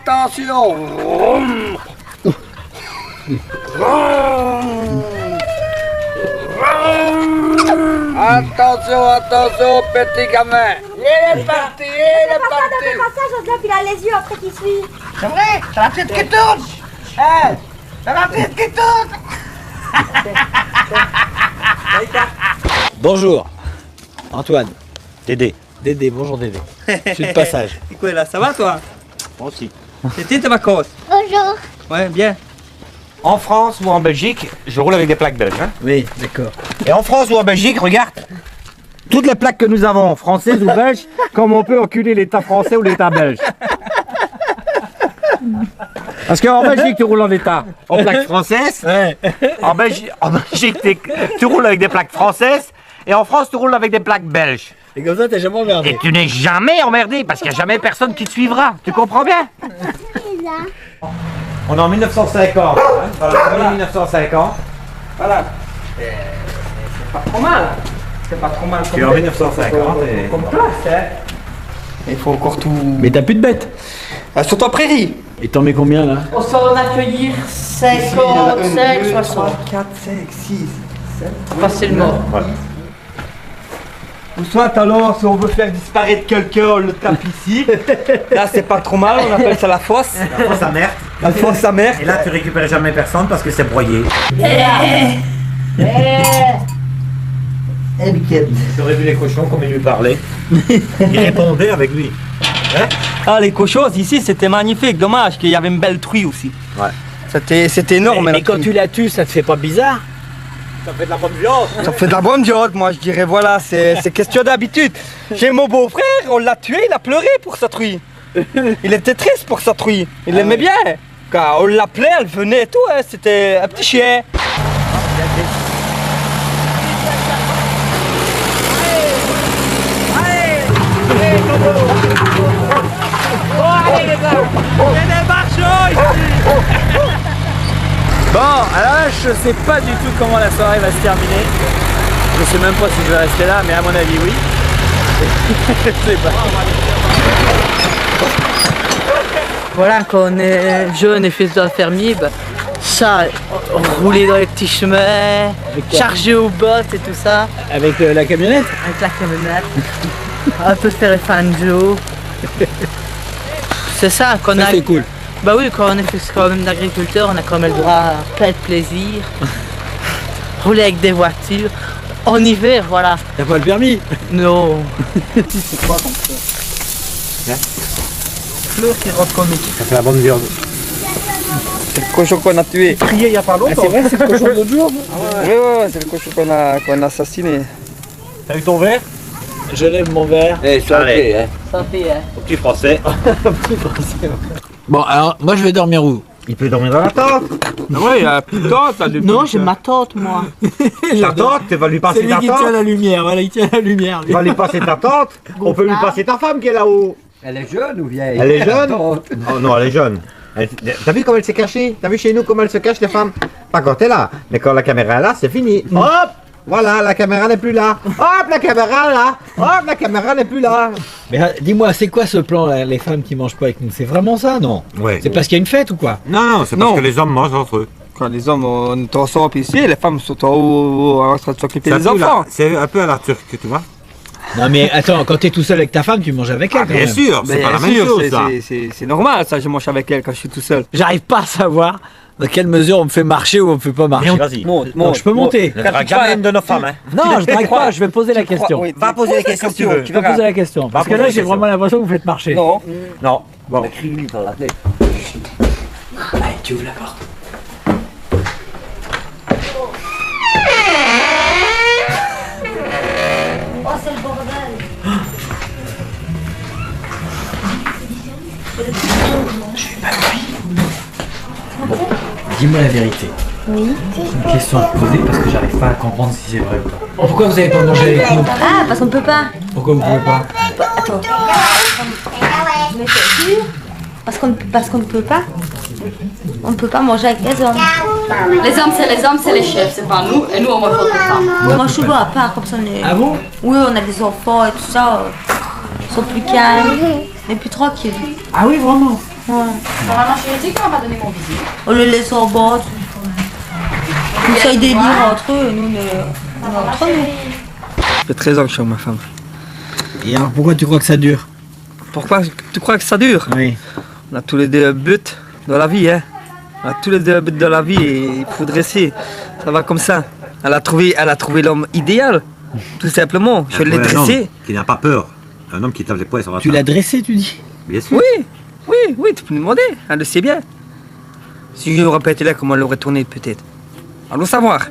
Attention. Attention, petit gamin. Il est parti, Le passage, Joseph, il a les yeux après qui suit. C'est vrai? T'as la tête qui tourne. Hein? T'as la tête qui tourne. Bonjour. Antoine. Dédé. Dédé, bonjour Dédé. Je suis de passage. Et quoi là, ça va toi? Moi aussi. C'était tes vacances? Bonjour. Ouais, bien. En France ou en Belgique, je roule avec des plaques belges. Hein. Oui, d'accord. Et en France ou en Belgique, regarde, toutes les plaques que nous avons, françaises ou belges, comme on peut enculer l'État français ou l'État belge. Parce qu'en Belgique, tu roules en État en plaques françaises. Ouais. En Belgique, tu roules avec des plaques françaises. Et en France, tu roules avec des plaques belges. Et comme ça, t'es jamais emmerdé. Et tu n'es jamais emmerdé parce qu'il n'y a jamais personne qui te suivra. Tu comprends bien? On est en 1950. Hein, dans l'année 1950. Voilà. C'est pas trop mal. C'est pas trop mal. Tu es en 1950. Comme place, hein. Il faut encore tout. Mais t'as plus de bêtes. Elles sont en prairie. Et t'en mets combien là? On s'en accueillir 55, 60. 4, 5, 6, 7. Facilement. Voilà. Ou soit alors, si on veut faire disparaître quelqu'un, on le tape ici. Là, c'est pas trop mal, on appelle ça la fosse. La fosse à merde. La fosse à merde. Et là, tu récupères jamais personne parce que c'est broyé. Tu aurais vu les cochons comme ils lui parlaient. Ils répondaient avec lui. Hein? Ah, les cochons, ici, c'était magnifique. Dommage qu'il y avait une belle truie aussi. Ouais. C'était énorme. Et quand tu la tues, ça te fait pas bizarre? Ça fait de la bonne viande. Ça fait de la bonne viande, moi je dirais, voilà, c'est question d'habitude. J'ai mon beau-frère, on l'a tué, il a pleuré pour sa truie. Il était triste pour sa truie, il l'aimait bien. Quand on l'appelait, elle venait et tout, hein, c'était un petit chien. Bon, alors là, je sais pas du tout comment la soirée va se terminer. Je sais même pas si je vais rester là, mais à mon avis, oui. Je sais pas. Voilà, quand on est jeune et fils d'un fermier, bah, ça, rouler dans les petits chemins, charger aux bottes et tout ça. Avec la camionnette? Avec la camionnette. Un peu faire les fanjo. C'est ça, qu'on a. C'est cool. Bah oui, quand on est fils quand même d'agriculteur, on a quand même le droit à plein de plaisir. Rouler avec des voitures. En hiver, voilà. T'as pas le permis? Non. C'est quoi ton fleur? Fleur qui rentre comique. Ça fait la bonne viande. C'est le cochon qu'on a tué. Crié il y a pas longtemps. Ah, c'est vrai, c'est le cochon de l'autre jour? Ouais, c'est le cochon qu'on a assassiné. T'as eu ton verre? je lève mon verre. Eh, santé, hein. Santé, hein. Au petit français. Petit français. Bon, alors, moi, je vais dormir où? Il peut dormir dans la tente. Oui, il y a plus de tente. Non, j'ai ma tante, moi. Ta tante, tu vas lui passer C'est lui ta qui tient tante. la lumière, voilà, il tient la lumière. Tu vas lui passer ta tante. On peut lui passer ta femme qui est là-haut. Elle est jeune ou vieille? Elle est jeune? Oh non, elle est jeune. T'as vu comment elle s'est cachée? T'as vu chez nous comment elle se cache, les femmes? Pas quand t'es là, mais quand la caméra est là, c'est fini. Hop! Voilà, la caméra n'est plus là. Hop, la caméra là. Hop, la caméra n'est plus là. Mais dis-moi, c'est quoi ce plan, là, les femmes qui mangent pas avec nous? C'est vraiment ça, non? Ouais. C'est parce qu'il y a une fête ou quoi? Non, c'est parce que les hommes mangent entre eux. Quand les hommes, on est ensemble ici, les femmes sont en haut en train de s'occuper des enfants. C'est un peu à la turque, tu vois. Non mais attends, quand t'es tout seul avec ta femme, tu manges avec elle quand Bien même. sûr, c'est pas la même chose, ça. C'est normal, ça, je mange avec elle quand je suis tout seul. J'arrive pas à savoir dans quelle mesure on me fait marcher ou on me fait pas marcher. Vas-y. Donc je peux monter. Ne drague jamais une de nos femmes, hein. Non, je drague pas, je vais poser la question. Va poser la question que tu veux. Je vais poser la question. Parce que là, j'ai vraiment l'impression que vous faites marcher. Non. Non. Bon. Écris-lui dans la tête. Allez, tu ouvres la porte. Oh, c'est le bordel. Bon, dis-moi la vérité. Oui. C'est une question à te poser parce que j'arrive pas à comprendre si c'est vrai ou pas. Pourquoi vous avez pas mangé avec nous? Ah, parce qu'on peut pas. Pourquoi vous pouvez pas? Attends. Mais c'est sûr. Parce qu'on ne peut pas. On ne peut pas manger avec les hommes. Les hommes, c'est les chefs, c'est pas nous. Et nous, on va faire les femmes. On mange toujours à part, comme ça on est... Ah bon? Oui, on a des enfants et tout ça. Ils sont plus calmes. Mais plus tranquilles. Ah oui, vraiment? Ouais. Vraiment, je dis qu'on va donner mon bisou. On les laisse en bas. Comme ça, ils délirent entre eux et nous, on est entre nous. Ça fait 13 ans que je suis avec ma femme. Et alors pourquoi tu crois que ça dure? Pourquoi tu crois que ça dure? Oui. On a tous les deux buts dans la vie, hein. On a tous les deux buts dans la vie et il faut dresser. Ça va comme ça. Elle a trouvé l'homme idéal, tout simplement. Je l'ai dressé. Qui n'a pas peur. Un homme qui tape les poings sur la Tu table. l'as dressé, tu dis? Bien sûr. Oui, tu peux me demander. Elle le sait bien. Si je n'aurais pas été là, comment elle aurait tourné peut-être? Allons savoir.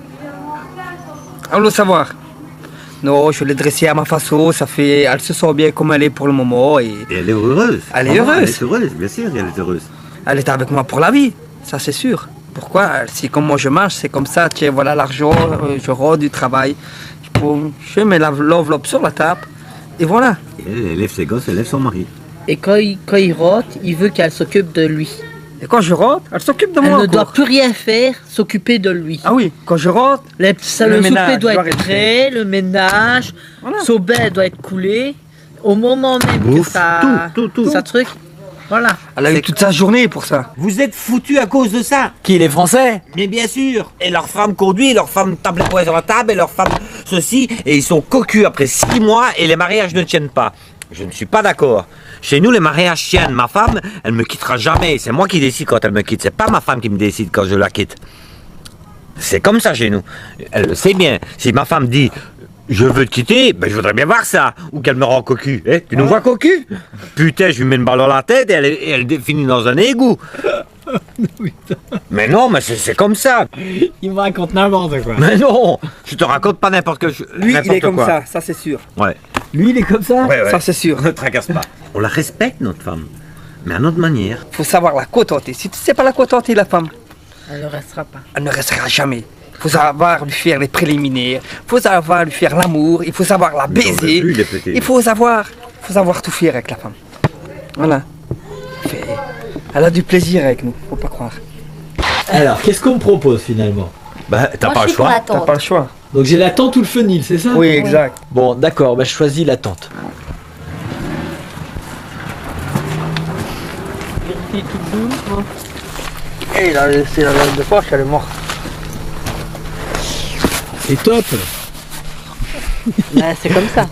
Non, je l'ai dressée à ma façon, elle se sent bien comme elle est pour le moment et elle est heureuse. Elle est heureuse. Elle est heureuse, bien sûr, elle est heureuse. elle est avec moi pour la vie, ça c'est sûr. Pourquoi? Si comme moi je marche, c'est comme ça, tiens, voilà l'argent, je rentre du travail, je mets l'enveloppe sur la table et voilà. Et elle élève ses gosses, elle élève son mari. Et quand il rentre, il veut qu'elle s'occupe de lui. Et quand je rentre, elle s'occupe de moi. Elle ne doit plus rien faire, s'occuper de lui. Ah oui, quand je rentre, le souper ménage doit doit être être prêt, le ménage, son bain doit être coulé. Au moment même Bouffe, que ça, tout. ça truc, voilà. Elle a eu toute sa journée pour ça. Vous êtes foutus à cause de ça. Qui, les Français? Mais bien sûr. Et leur femme conduit, leur femme tape les poings sur la table, et leur femme ceci, et ils sont cocus après 6 mois et les mariages ne tiennent pas. Je ne suis pas d'accord. Chez nous, les mariages tiennent. Ma femme, elle me quittera jamais. C'est moi qui décide quand elle me quitte. C'est pas ma femme qui me décide quand je la quitte. C'est comme ça chez nous. Elle le sait bien. Si ma femme dit je veux te quitter, ben je voudrais bien voir ça. Ou qu'elle me rend cocu. Eh, tu nous vois cocu? Putain, je lui mets une balle dans la tête et elle finit dans un égout. Mais non, mais c'est comme ça. Il me raconte n'importe quoi. Mais non, je te raconte pas n'importe quoi. Lui, il est comme ça c'est sûr. Ouais. Lui, il est comme ça? Ouais. Ça c'est sûr. Ne tracasse pas. On la respecte, notre femme. Mais à notre manière. Faut savoir la contenter. Si tu sais pas la contenter, la femme, Elle ne restera pas. elle ne restera jamais. Il faut savoir lui faire les préliminaires, il faut savoir lui faire l'amour, il faut savoir la baiser, Lui, il est petit. il faut savoir tout faire avec la femme. Voilà. Elle a du plaisir avec nous, faut pas croire. Alors, qu'est-ce qu'on me propose finalement? Bah, t'as pas le choix. T'as pas le choix. Donc j'ai la tente ou le fenil, c'est ça? Oui, exact. Bon, d'accord, bah, je choisis la tente. Et il a laissé la laine de poche, elle est morte. C'est top. C'est comme ça.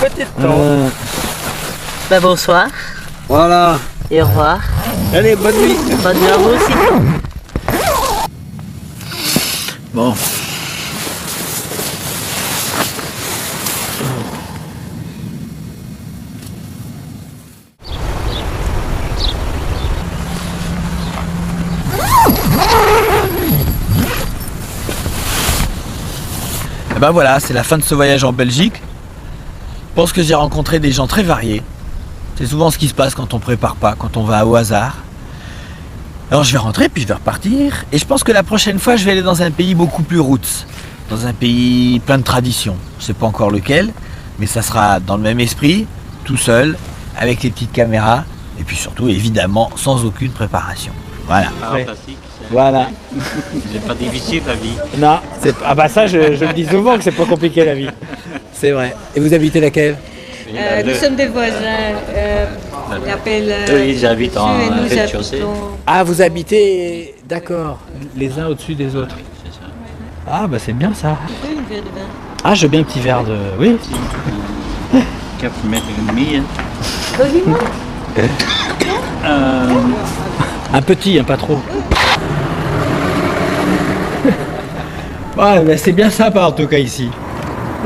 Petite Ben, bonsoir Voilà. et au revoir. Allez, bonne nuit. Bonne nuit à vous aussi. Bon. Et ben voilà, c'est la fin de ce voyage en Belgique. pense que j'ai rencontré des gens très variés. C'est souvent ce qui se passe quand on prépare pas, quand on va au hasard. Alors je vais rentrer, puis je vais repartir. Et je pense que la prochaine fois, je vais aller dans un pays beaucoup plus roots. Dans un pays plein de traditions. Je sais pas encore lequel, mais ça sera dans le même esprit, tout seul, avec les petites caméras. Et puis surtout, évidemment, sans aucune préparation. Voilà. Fantastique. Voilà. C'est pas difficile la vie. Non, ah bah ça, je le dis souvent que c'est pas compliqué la vie. C'est vrai. Et vous habitez laquelle? Nous sommes des voisins. On appelle. Eux, ils habitent en et nous rez-de-chaussée. habitons- Ah, vous habitez, d'accord, les uns au-dessus des autres. C'est ça. Ah bah c'est bien ça. Un verre de vin. Ah, je veux bien un petit verre de... Oui. 4 mètres et demi. Hein. Dis-moi. Un petit, pas trop. Ouais, bah c'est bien sympa en tout cas ici.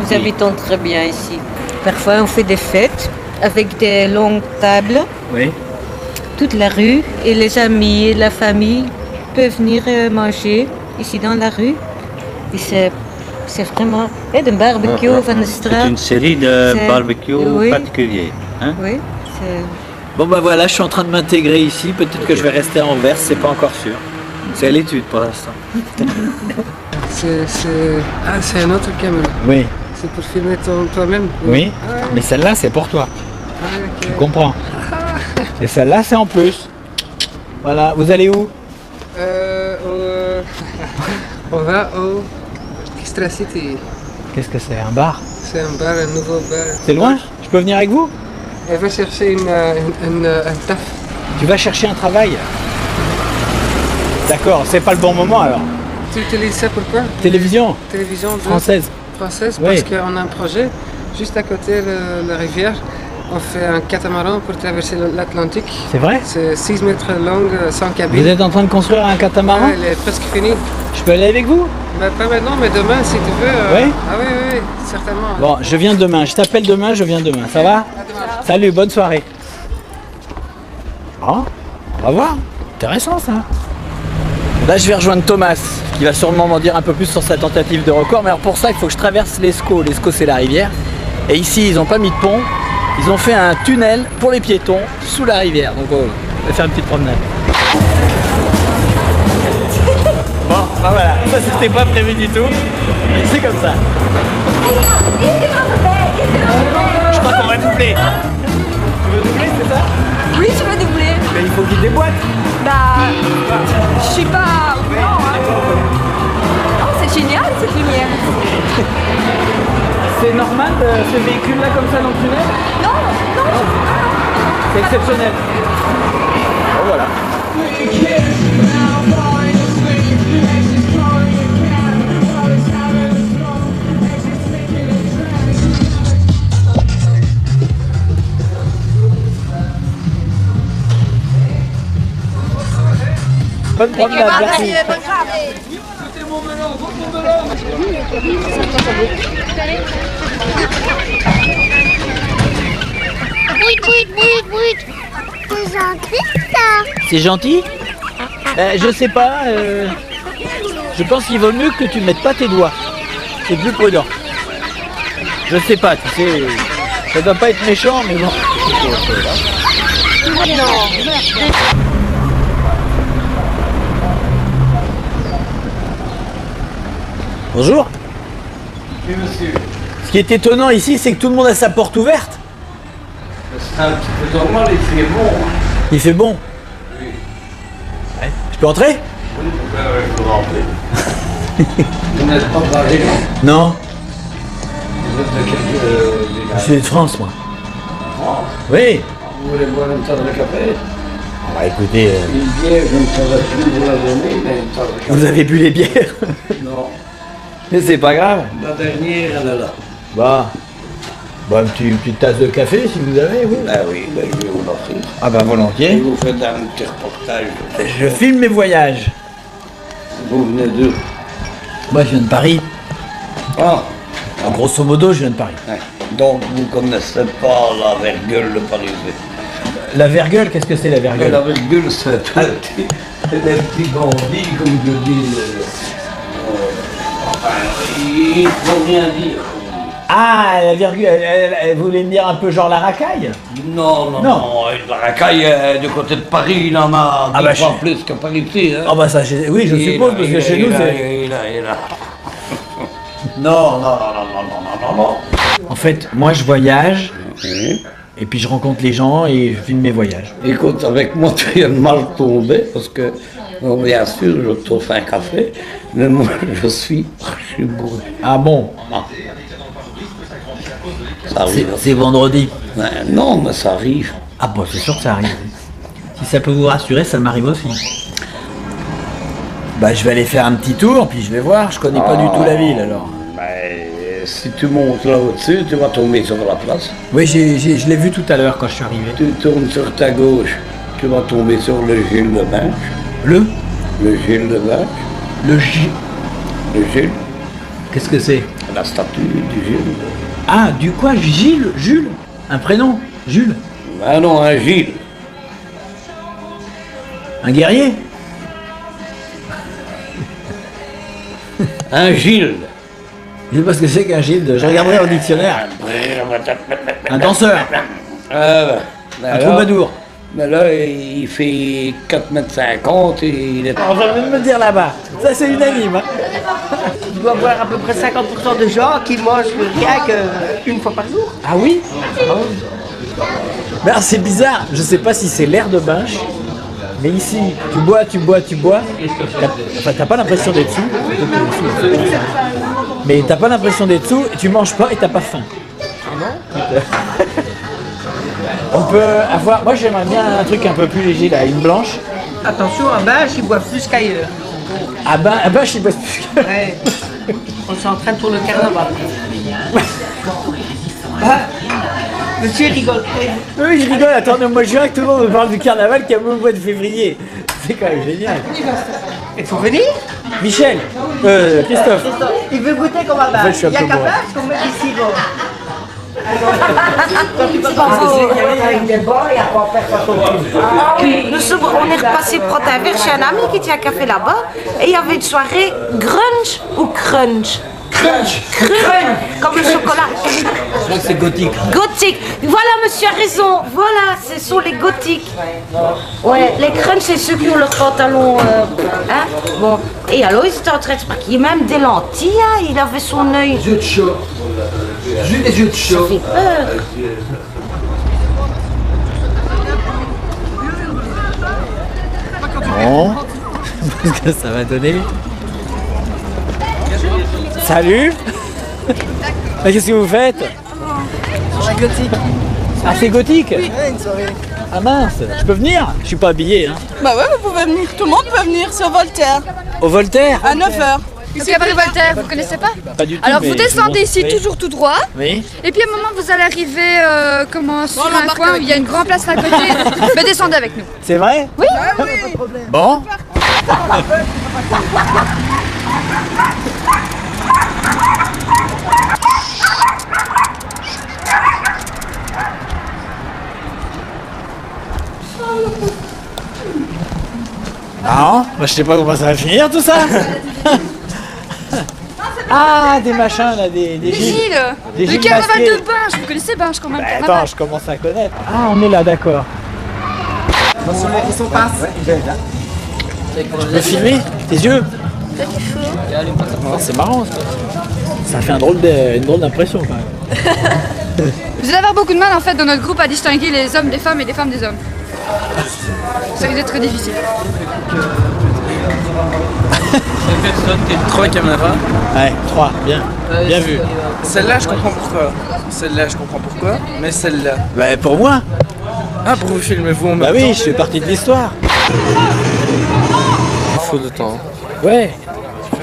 Nous habitons très bien ici. Parfois, on fait des fêtes avec des longues tables. Oui. Toute la rue et les amis et la famille peuvent venir manger ici dans la rue. Et c'est vraiment de barbecue van de straat. C'est une série de C'est- barbecues oui. particuliers. Hein? Oui, c'est... Bon bah voilà, je suis en train de m'intégrer ici. Peut-être que je vais rester à Anvers, c'est pas encore sûr. C'est à l'étude pour l'instant. C'est un autre caméra. Oui. C'est pour filmer toi-même. Oui. Ah, Mais celle-là, c'est pour toi. ok. Tu comprends. Et celle-là, c'est en plus. Voilà. Vous allez où? On va au Extra City. Qu'est-ce que c'est? Un bar? C'est un bar, un nouveau bar. C'est loin? Je peux venir avec vous? Elle va chercher un taf. Tu vas chercher un travail? D'accord, c'est pas le bon moment alors. Tu utilises ça pourquoi? Télévision Télévision française. Française, Oui. parce qu'on a un projet juste à côté de la rivière. On fait un catamaran pour traverser l'Atlantique. C'est vrai? C'est 6 mètres long, sans cabine. Vous êtes en train de construire un catamaran? Ouais, elle est presque finie. Je peux aller avec vous? Bah, pas maintenant, mais demain si tu veux. Oui? Ah oui, oui, oui, certainement. Bon, je viens demain. Je t'appelle demain, je viens demain. Ça va? Salut, bonne soirée. Ah, on va voir. Intéressant ça. Là, je vais rejoindre Thomas, qui va sûrement m'en dire un peu plus sur sa tentative de record. Mais alors pour ça, il faut que je traverse l'Escaut. L'Escaut, c'est la rivière. Et ici, ils n'ont pas mis de pont. Ils ont fait un tunnel pour les piétons sous la rivière. Donc, on va faire une petite promenade. Bon, bah voilà. Ça, c'était pas prévu du tout. Mais c'est comme ça. Je crois qu'on va doubler. Tu veux doubler, c'est ça? Oui, je veux doubler. Mais il faut qu'il déboîte. Bah, je suis pas... Non, hein. Oh, c'est génial cette lumière. C'est normal ce véhicule-là comme ça dans le tunnel? Non, non. C'est exceptionnel. Bon, voilà. Bonne promenade, merci. C'est gentil ça. C'est gentil? Je sais pas. Je pense qu'il vaut mieux que tu mettes pas tes doigts. C'est plus prudent. Je sais pas, tu sais. Ça doit pas être méchant, mais bon. Bonjour. Oui, monsieur. Ce qui est étonnant ici, c'est que tout le monde a sa porte ouverte. C'est un petit peu normal, il fait bon. Il fait bon. Oui. Ouais. Je peux entrer? Oui, il faut rentrer. Vous n'êtes pas basé? Non. Vous êtes de quel village? Je suis de France, moi. France? Oui. Vous voulez boire une tasse de café? Bah écoutez, Une bière, je ne saurais plus vous la donner, mais une tasse de café. vous avez bu les bières? Non. Mais c'est pas grave. La dernière, elle est là. Bah, une petite tasse de café si vous avez, oui. Ah oui, ben, je vais vous l'offrir. Ah bah Et volontiers. vous faites un petit reportage. Je filme mes voyages. Vous venez d'où? Moi je viens de Paris. Ah, Grosso modo, je viens de Paris. ouais. Donc vous ne connaissez pas la virgule de Paris. La virgule, qu'est-ce que c'est la virgule? La virgule, c'est des petits bandits, comme je dis. Enfin, il ne faut rien dire. Ah, la virgule, elle voulait me dire un peu genre la racaille? Non, la racaille du côté de Paris, il en a 10 fois plus que par ici. Hein. Ah bah ça, oui, je suppose, parce que chez nous, c'est... Non. En fait, moi, je voyage, et puis je rencontre les gens, et je filme mes voyages. Écoute, avec moi, tu viens de mal tomber, parce que, bon, bien sûr, je t'offre un café, mais moi, je suis bourré. Ah bon? Ça arrive. C'est vendredi. Non, mais ça arrive. Ah bon, c'est sûr que ça arrive. Si ça peut vous rassurer, ça m'arrive aussi. Bah, je vais aller faire un petit tour, puis je vais voir. Je connais pas du tout la ville, alors. Si tu montes là au-dessus, tu vas tomber sur la place. Oui, je l'ai vu tout à l'heure quand je suis arrivé. Tu tournes sur ta gauche, tu vas tomber sur le Gilles de Binche. Le Gilles de Binche. Le Gilles. Le Gilles. Qu'est-ce que c'est? La statue du Gilles. Ah, du quoi? Gilles? Jules? Un prénom? Jules? Ah non, un Gilles. Un guerrier? Un Gilles. Je sais pas ce que c'est qu'un Gilles. Je regarderai au dictionnaire. Un danseur. Un troubadour. Mais là, il fait 4,50 m et il est... On va me dire là-bas. Ça, c'est unanime. Hein. Tu dois voir à peu près 50% de gens qui mangent rien qu'une fois par jour. Ah oui? Ben, c'est bizarre. Je sais pas si c'est l'air de Binche, mais ici, tu bois. Enfin, t'as pas l'impression d'être sous. Mais t'as pas l'impression d'être sous, et tu manges pas et t'as pas faim. On peut avoir... Moi, j'aimerais bien un truc un peu plus léger, là, une blanche. Attention, à Binche, ils boivent plus qu'ailleurs. À Binche, ils boivent plus qu'ailleurs. Ouais. On s'entraîne pour le carnaval. Monsieur rigole. Oui, je rigole. Attends, au mois de juin, tout le monde me parle du carnaval qui a au mois de février. C'est quand même génial. Il faut venir? Michel, Christophe. Il veut goûter comme à Binche. En fait, je suis un Il y a peu qu'à bourré. Binche qu'on met du sirop. Ah oui, on est repassé prendre un verre chez un ami qui tient un café là-bas et il y avait une soirée grunge ou crunch. Crunch. Comme le chocolat. Je crois que c'est gothique. Gothique. Voilà, monsieur a raison. Voilà, ce sont les gothiques. Ouais, les crunch, c'est ceux qui ont le pantalon. Hein? Bon. Et alors, il était en train de se maquiller, même des lentilles. Hein? Il avait son œil. Yeux de chat. J'ai des yeux de chat. Ça fait peur. Bon. Qu'est-ce que ça va donner? Salut. Mais qu'est-ce que vous faites? C'est gothique. Ah, c'est gothique? Oui, une soirée. Ah mince, je peux venir? Je suis pas habillé, hein. Bah ouais, vous pouvez venir. Tout le monde peut venir sur Voltaire. Au Voltaire? À 9h. Ici, à Paris Voltaire, vous connaissez pas? Pas du tout. Alors mais vous descendez ici oui. toujours tout droit. Oui. Et puis à un moment vous allez arriver sur un coin où il y a une grande place à côté. Mais descendez avec nous. C'est vrai? Oui. Bon. Non, bah, je sais pas comment ça va finir tout ça. Ah, des machins là, des Gilles. Des Le Gilles carnaval masqués. de Binche. Vous connaissez Binche quand même? Bah, carnaval. attends, je commence à connaître. Ah, on est là, d'accord. Ils sont pas. Tu peux filmer tes yeux? Oh, c'est marrant ça. Ça fait une drôle d'impression quand même. Vous allez avoir beaucoup de mal en fait dans notre groupe à distinguer les hommes des femmes et les femmes des hommes. Ça risque d'être très difficile. 3 caméras. Ouais, 3, bien. Bien vu. Celle-là, je comprends pourquoi. Celle-là, je comprends pourquoi. Mais celle-là. Bah, pour moi. Ah, pour vous filmer vous en Bah même temps. oui, je fais partie de l'histoire. Il faut du temps. Ouais.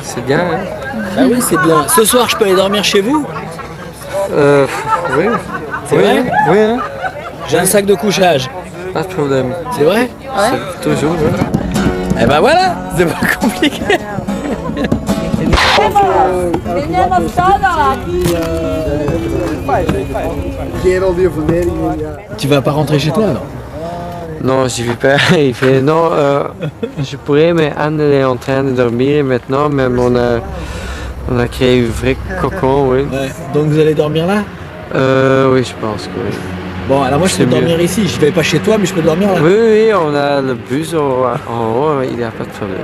C'est bien, hein? Bah oui, c'est bien. Ce soir, je peux aller dormir chez vous? Oui. C'est vrai? Oui, hein? J'ai un sac de couchage. Pas de problème. C'est vrai? C'est toujours, hein? Eh ben voilà, c'est pas compliqué. Tu vas pas rentrer chez toi alors? Non, j'y vais pas. Il fait non, je pourrais, mais Anne elle est en train de dormir maintenant, mais On a créé un vrai cocon, oui. Ouais. Donc vous allez dormir là? Oui, je pense que oui. Bon, alors moi je peux dormir ici. Je vais pas chez toi, mais je peux dormir là. Oui, oui, on a le bus en haut, il n'y a pas de problème.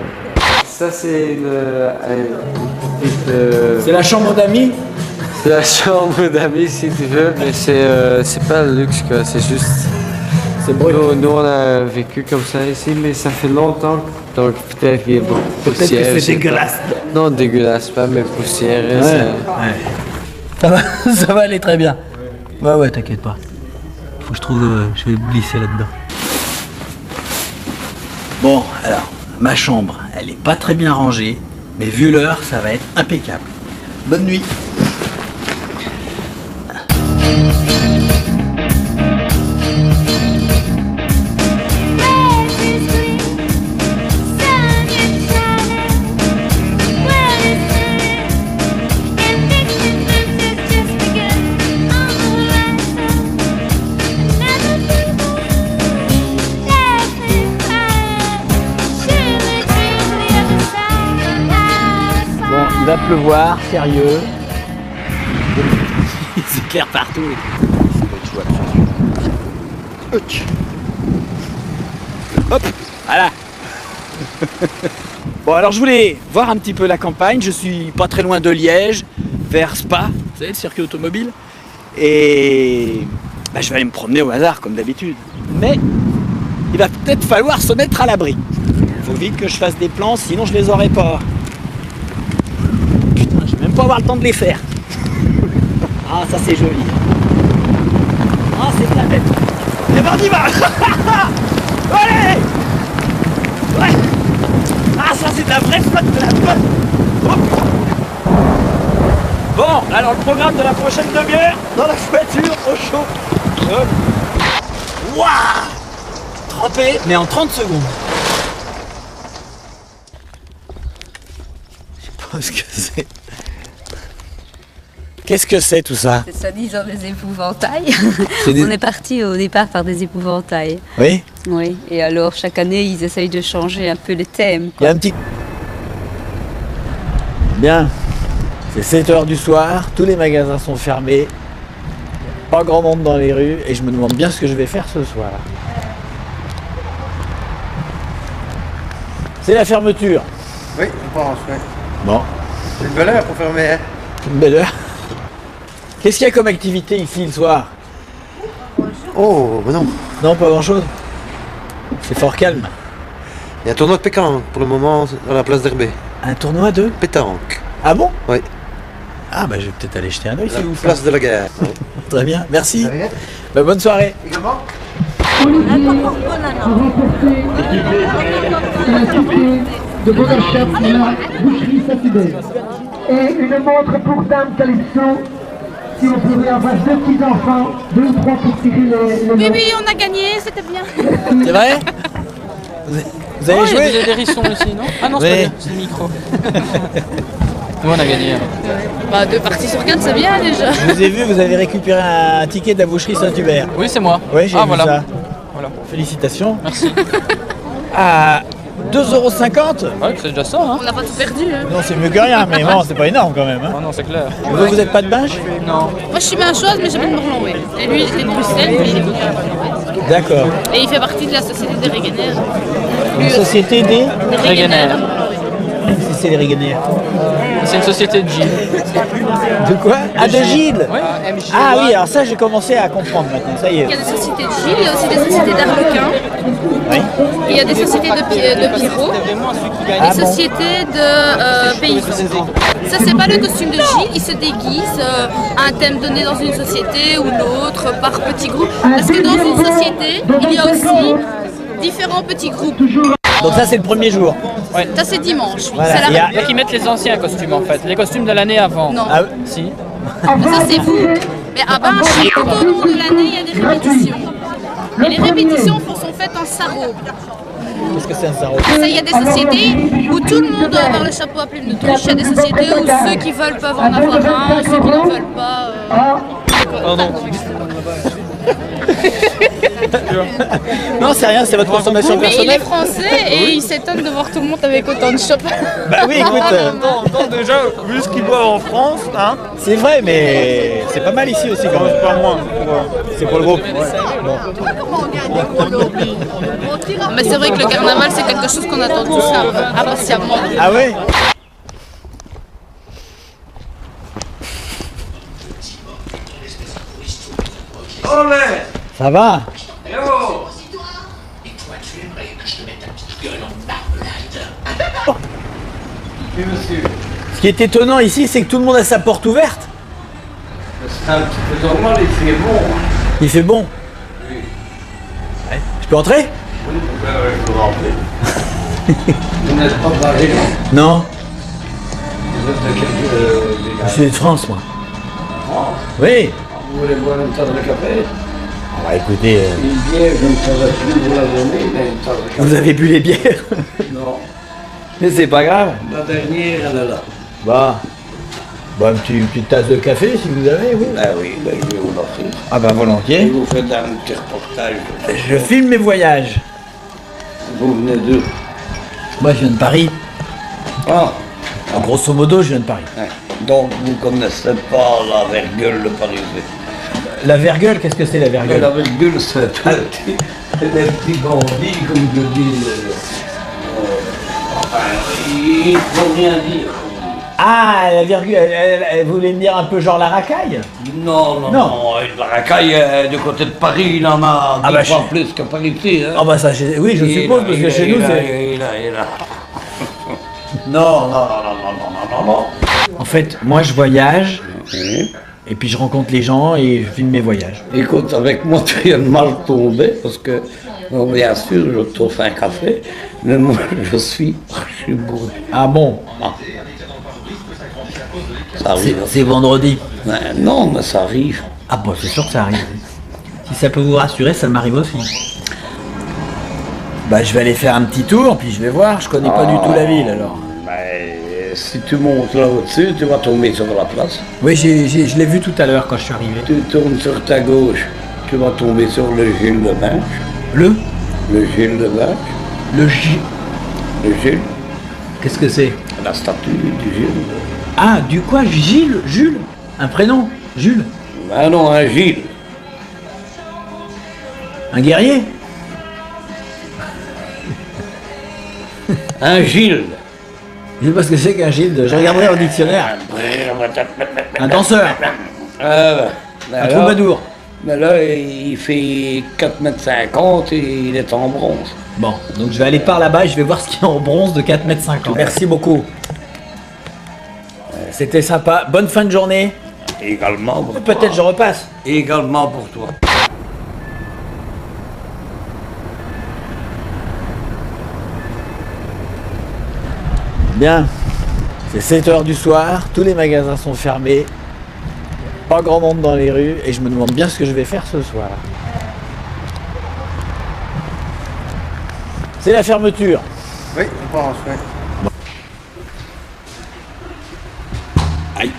Ça, c'est une petite... C'est la chambre d'amis? C'est la chambre d'amis, si tu veux, mais c'est pas le luxe, quoi. C'est juste... Nous, on a vécu comme ça ici, mais ça fait longtemps, donc peut-être qu'il y a beaucoup de poussière. Peut-être que c'est dégueulasse. Non, dégueulasse pas, mais poussière. Ça va aller très bien. Ouais, t'inquiète pas. Faut que je trouve... je vais glisser là-dedans. Bon, alors, ma chambre, elle est pas très bien rangée, mais vu l'heure, ça va être impeccable. Bonne nuit. Il va pleuvoir, sérieux. Il s'éclaire partout. Hop, voilà. Bon, alors je voulais voir un petit peu la campagne. Je suis pas très loin de Liège, vers Spa, vous savez, le circuit automobile. Et je vais aller me promener au hasard, comme d'habitude. Mais il va peut-être falloir se mettre à l'abri. Il faut vite que je fasse des plans, sinon je les aurai pas. Même pas avoir le temps de les faire. Ah, ça c'est joli. Ah, c'est de la bête. C'est parti, va. Allez. Ouais. Ah, ça c'est de la vraie flotte, de la flotte. Hop. Bon, alors le programme de la prochaine demi-heure, dans la voiture, au chaud. Hop. Waouh. Trempé, mais en 30 secondes. Je sais pas ce que c'est. Qu'est-ce que c'est tout ça? C'est soi-disant des épouvantails. Des... On est parti au départ par des épouvantails. Oui? Oui, et alors chaque année ils essayent de changer un peu les thèmes. Il y a un petit... Bien, c'est 7 h du soir, tous les magasins sont fermés, pas grand monde dans les rues, et je me demande bien ce que je vais faire ce soir. C'est la fermeture. Oui, je pense, oui. Bon. C'est une belle heure pour fermer, hein? Une belle heure. Qu'est-ce qu'il y a comme activité ici le soir? Oh, bah non. Non, pas grand-chose. C'est fort calme. Il y a un tournoi de pétanque pour le moment à la place d'Herbé. Un tournoi de pétanque. Ah bon? Oui. Ah bah je vais peut-être aller jeter un œil. La place de la gare. Oui. Très bien, merci. Bah, bonne soirée. Également. De bon achat pour la boucherie Saint-Hubert. Et une montre pour Dame Calypso. Si vous pouvez avoir 2 petits enfants, 2 ou 3 pour tirer les Oui, oui, on a gagné, c'était bien. C'est vrai? Vous avez joué? Il y a des hérissons ici, non? Ah non, c'est pas bien, c'est le micro. Nous, on a gagné. Bah, 2 parties sur 4, c'est bien déjà. Je vous ai vu, vous avez récupéré un ticket de la boucherie Saint-Hubert. Oui, c'est moi. Oui, j'ai vu voilà. ça. Voilà. Félicitations. Merci. À 2,50 €? Ouais, c'est déjà ça, hein? On n'a pas tout perdu. Hein. Non, c'est mieux que rien, mais bon, c'est pas énorme quand même. Hein. Oh non, c'est clair. Vous n'êtes pas de Binche? Non. Moi, je suis binchoise, mais j'habite Morlanoué. Et lui, il est de Bruxelles, mais il est venu à Morlanoué. D'accord. Et il fait partie de la société des Regeners. Une société des Regeners. C'est les Regeners. C'est une société de Gilles. De quoi? Ah, de Gilles? Oui. Ah oui, alors ça, j'ai commencé à comprendre maintenant, ça y est. Il y a des sociétés de Gilles, il y a aussi des sociétés d'Arlequin. Oui. Et il y a des sociétés de Pierrot. Ah Des bon? sociétés de paysans. Ça, c'est pas le costume de Gilles, il se déguise à un thème donné dans une société ou l'autre, par petits groupes. Parce que dans une société, il y a aussi différents petits groupes. Donc ça, c'est le premier jour. Ouais. Ça, c'est dimanche. Voilà, C'est il y a- Il y a qui mettent les anciens costumes en fait, les costumes de l'année avant. Non. Ah, Si. Ça, c'est vous. Mais à Binche, tout au long de l'année, il y a des répétitions. Et les répétitions sont faites en sarraud. qu'est-ce que c'est un sarraud? Ça, il y a des sociétés où tout le monde doit avoir le chapeau à plumes de touche. Il y a des sociétés où ceux qui veulent peuvent en avoir un, ceux qui n'en veulent pas. Oh non. Non, Non, c'est rien, c'est votre consommation Mais il est personnelle. français et il s'étonne de voir tout le monde avec autant de chopes. Bah oui, écoute. Non, déjà, vu ce qu'ils boivent en France, hein. C'est vrai, mais c'est pas mal ici aussi quand même. Pas moins. C'est pour le groupe. Mais c'est vrai que le carnaval, c'est quelque chose qu'on attend tous impatiemment. Ah ouais? Olé! Ça va? Yo! Ce qui est étonnant ici, c'est que tout le monde a sa porte ouverte. C'est un petit peu normal, il fait bon. Il fait bon. Ouais. Je peux entrer? Oui, je peux rentrer. Vous n'êtes pas de la région? Non. Vous êtes de quel Je suis de France, moi. France? Oui. Vous voulez boire une tasse de café? Ah bah écoutez, Une bière, je ne saurais plus vous la donner, mais une tasse de café. vous avez bu les bières? Non. Mais c'est pas grave. La dernière, elle est là. Bah, une petite tasse de café si vous avez, oui. Ah oui, ben, je vais vous l'offrir. Ah bah Et volontiers. vous faites un petit reportage. Je filme mes voyages. Vous venez d'où? Moi je viens de Paris. Ah, Grosso modo, je viens de Paris. ouais. Donc vous ne connaissez pas la virgule de Paris. La virgule, qu'est-ce que c'est la virgule? La virgule, c'est tout des petits bandits, comme je dis. Enfin, il ne faut rien dire. Ah, la virgule, elle voulait me dire un peu genre la racaille? Non, non, non. La racaille, du côté de Paris, il en a Ah bah, 10 fois plus que par ici. Hein. Ah bah ça, oui, je suppose, parce que chez nous, c'est... Il a. Non, Non. En fait, moi je voyage, et puis je rencontre les gens et je filme mes voyages. Écoute, avec moi, tu viens de mal tomber, parce que, bon, bien sûr, je t'offre un café, mais moi, je suis bourré. Ah bon? Ça arrive. C'est vendredi. Ouais, non, mais ça arrive. Ah bah c'est sûr que ça arrive. Si ça peut vous rassurer, ça m'arrive aussi. Bah je vais aller faire un petit tour, puis je vais voir, je connais pas du tout la ville alors. Mais si tu montes là au-dessus, tu vas tomber sur la place. Oui, je l'ai vu tout à l'heure quand je suis arrivé. Tu tournes sur ta gauche, tu vas tomber sur le Gilles de Binche. Le Gilles de Binche. Le Gilles. Le Gilles. Qu'est-ce que c'est? La statue du Gilles. Ah, du quoi? Gilles? Jules? Un prénom? Jules? Ah non, un Gilles. Un guerrier? Un Gilles. Je sais pas ce que c'est qu'un Gilde, je regarderai au dictionnaire. Un danseur. Un troubadour. Mais là, il fait 4,50 m et il est en bronze. Bon, donc je vais aller par là-bas et je vais voir ce qu'il y a en bronze de 4,50 m. Merci beaucoup. C'était sympa. Bonne fin de journée. Également pour toi. Peut-être je repasse. Également pour toi. Bien. C'est 7 h du soir, tous les magasins sont fermés. Pas grand monde dans les rues et je me demande bien ce que je vais faire ce soir. C'est la fermeture. Oui, on pense, oui. Aïe.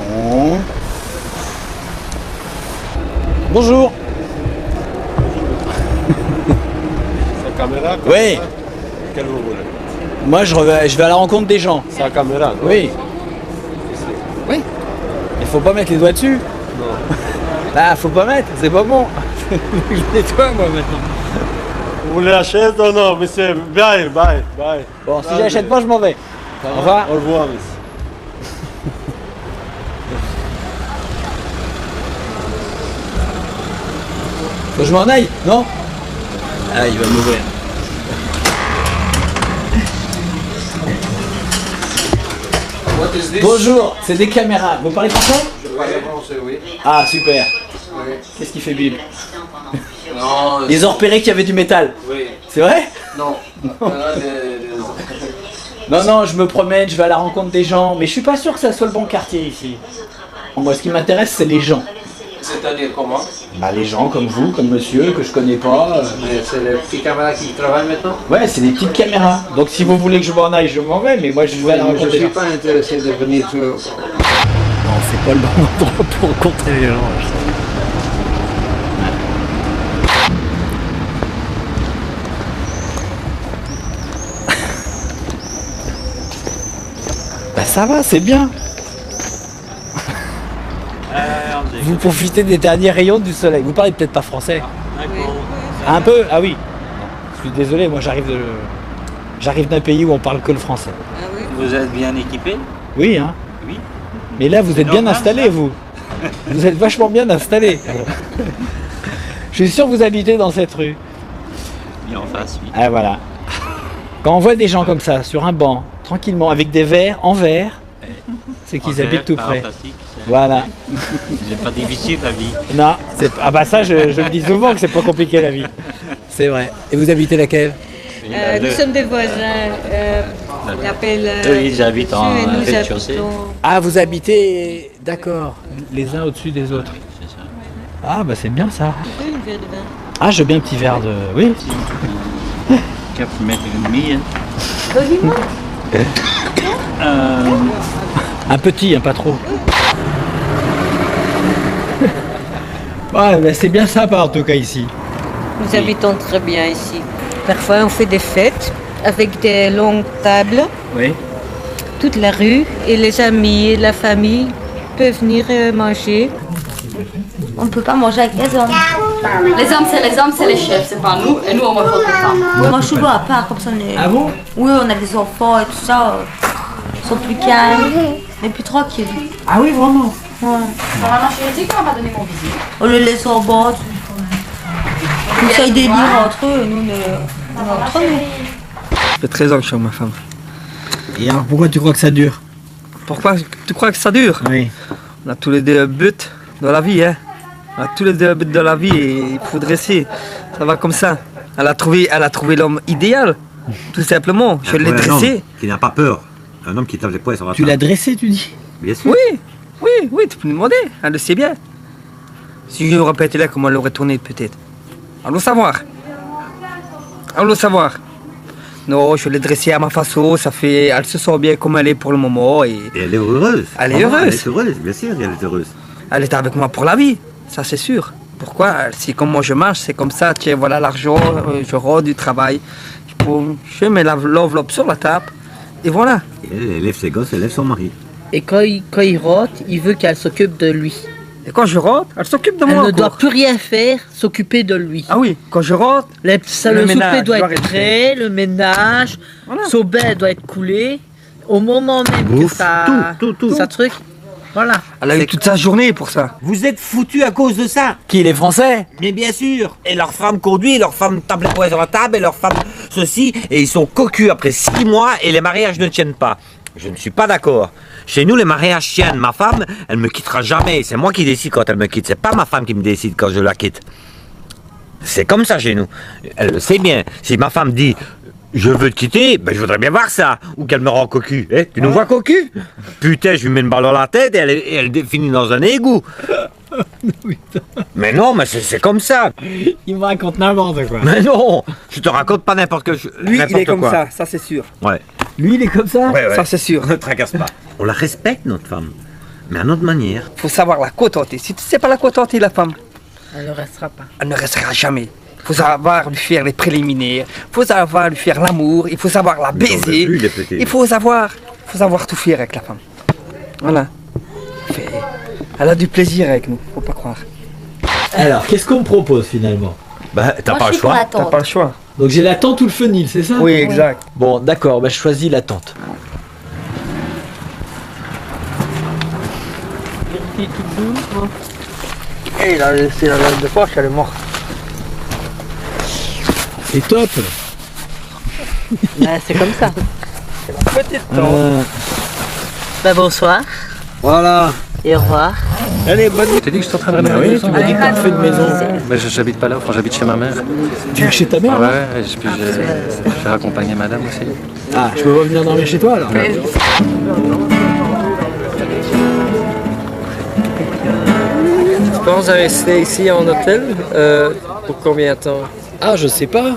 Bon. Bonjour. C'est la caméra quoi. Oui. Quelle vous voulez? Moi je vais à la rencontre des gens. C'est la caméra quoi. Oui. Oui. Il faut pas mettre les doigts dessus. Non. Ah, faut pas mettre, c'est pas bon. Je nettoie moi maintenant. Vous voulez la chaise? Non, non, monsieur. Bye. Bon, si j'achète pas, je m'en vais. Au revoir. Au revoir, monsieur. Faut que je m'en aille, non? Ah, il va m'ouvrir. Bonjour, c'est des caméras. Vous parlez français? Je parle français, oui. Ah, super. Oui. Qu'est-ce qu'il fait, Bill? Non. Ils ont repéré qu'il y avait du métal. Oui. C'est vrai? Non. Non, je me promène, je vais à la rencontre des gens, mais je suis pas sûr que ça soit le bon quartier ici. Moi, ce qui m'intéresse, c'est les gens. C'est-à-dire comment? Bah, les gens comme vous, comme monsieur, que je connais pas. Mais c'est les petites caméras qui travaillent maintenant? Ouais, c'est des petites caméras. Donc si vous voulez que je m'en aille, je m'en vais, mais moi je vais à la Je ne rencontre des suis gens. pas intéressé de venir sur... Non, c'est pas le bon endroit pour rencontrer les gens. Bah ça va, c'est bien. Vous profitez des derniers rayons du soleil. Vous parlez peut-être pas français. Un peu? Ah oui. Je suis désolé, moi j'arrive d'un pays où on parle que le français. Vous êtes bien équipé? Oui, hein. Oui. Mais là, vous êtes bien installé, vous. Vous êtes vachement bien installé. Je suis sûr que vous habitez dans cette rue. Et en face, oui. Ah voilà. Quand on voit des gens comme ça, sur un banc, tranquillement, avec des verres en verre, c'est qu'ils habitent tout près. Voilà. C'est pas difficile la vie. Non, ah bah ça, je me dis souvent que c'est pas compliqué la vie. C'est vrai. Et vous habitez laquelle? Nous sommes des voisins. Il appelle. Oui, j'habite en et nous rez-de-chaussée. Ah, vous habitez, d'accord, les uns au-dessus des autres. C'est ça. Ah bah c'est bien ça. Oui, une verre de vin. Ah, je veux bien un petit verre de... Oui. 4 mètres et demi. Donnez-moi. Un petit, hein, pas trop. Ouais, bah c'est bien sympa en tout cas ici. Nous habitons très bien ici. Parfois, on fait des fêtes avec des longues tables. Oui. Toute la rue et les amis et la famille peuvent venir manger. On ne peut pas manger avec les hommes. Les hommes, c'est les chefs, c'est pas nous. Et nous, on mange pas ça. On mange souvent à part, comme ça on est... Ah bon? Oui, on a des enfants et tout ça. Ils sont plus calmes, mais plus tranquilles. Ah oui, vraiment? Ouais. Maman chérie, qu'on m'a donné mon visite. On les laisse en bas. Ils essayent délire entre eux et nous, on est entre nous. Ça fait 13 ans que je suis avec ma femme. Et alors pourquoi tu crois que ça dure? Pourquoi tu crois que ça dure? Oui. On a tous les deux buts dans la vie, hein. On a tous les deux buts dans la vie et il faut dresser. Ça va comme ça. Elle a trouvé l'homme idéal, tout simplement. Je l'ai dressé. Qui n'a pas peur. Un homme qui tape les poings sur la Tu l'as dressé, tu dis? Bien sûr. Oui, tu peux lui demander. Elle le sait bien. Si je n'aurais pas été là, comment elle aurait tourné peut-être? Allons savoir. Non, je l'ai dressée à ma façon, elle se sent bien comme elle est pour le moment. Et elle est heureuse. Elle est heureuse. Elle est heureuse, bien sûr, elle est heureuse. Elle est avec moi pour la vie, ça c'est sûr. Pourquoi? Si comme moi je marche, c'est comme ça, tiens, voilà l'argent, je rentre du travail. Je mets l'enveloppe sur la table, et voilà. Et elle élève ses gosses, elle élève son mari. Et quand il rentre, il veut qu'elle s'occupe de lui. Et quand je rentre, elle s'occupe de moi. Elle ne doit plus rien faire, s'occuper de lui. Ah oui, quand je rentre, le souper doit être être prêt, le ménage, son bain doit être coulé. Au moment même Bouffe, que ça, tout. ça truc, voilà. Elle a eu toute sa journée pour ça. Vous êtes foutus à cause de ça. Qui, les Français? Mais bien sûr. Et leur femme conduit, leur femme tape les poings sur la table, et leur femme ceci, et ils sont cocus après 6 mois et les mariages ne tiennent pas. Je ne suis pas d'accord. Chez nous, les mariages tiennent. Ma femme, elle me quittera jamais. C'est moi qui décide quand elle me quitte. C'est pas ma femme qui me décide quand je la quitte. C'est comme ça chez nous. Elle le sait bien. Si ma femme dit je veux te quitter, ben je voudrais bien voir ça. Ou qu'elle me rend cocu. Eh, tu nous vois cocu? Putain, je lui mets une balle dans la tête et elle finit dans un égout. Mais non, mais c'est comme ça. Il me raconte n'importe quoi. Mais non, je te raconte pas n'importe quoi. Lui, il est comme ça c'est sûr. Ouais. Lui, il est comme ça? Ouais. Ça c'est sûr. Ne tracasse pas. On la respecte, notre femme. Mais à notre manière. Faut savoir la contenter. Si tu sais pas la contenter, la femme, Elle ne restera pas. elle ne restera jamais. Faut savoir lui faire les préliminaires, faut savoir lui faire l'amour, il faut savoir la baiser, il faut savoir tout faire avec la femme. Voilà. Elle a du plaisir avec nous, faut pas croire. Alors, qu'est-ce qu'on me propose finalement? Bah, t'as pas le choix. T'as pas le choix. Donc j'ai la tente ou le fenil, c'est ça? Oui, exact. Bon, d'accord, bah, je choisis la tente. Et il a laissé la lampe de poche, elle est morte. C'est top. C'est comme ça. C'est la petite tente. Bah, bonsoir Voilà. et au revoir. Allez, bonne nuit. T'as dit que je suis en train de rénover Oui, la maison? tu m'as dit que t'as fait de maison. Mais j'habite pas là, enfin j'habite chez ma mère. Tu es chez ta mère? Ouais, là et puis j'ai raccompagné madame aussi. Ah, je peux pas venir dormir chez toi alors? pense à rester ici en hôtel pour combien de temps? Ah, je sais pas.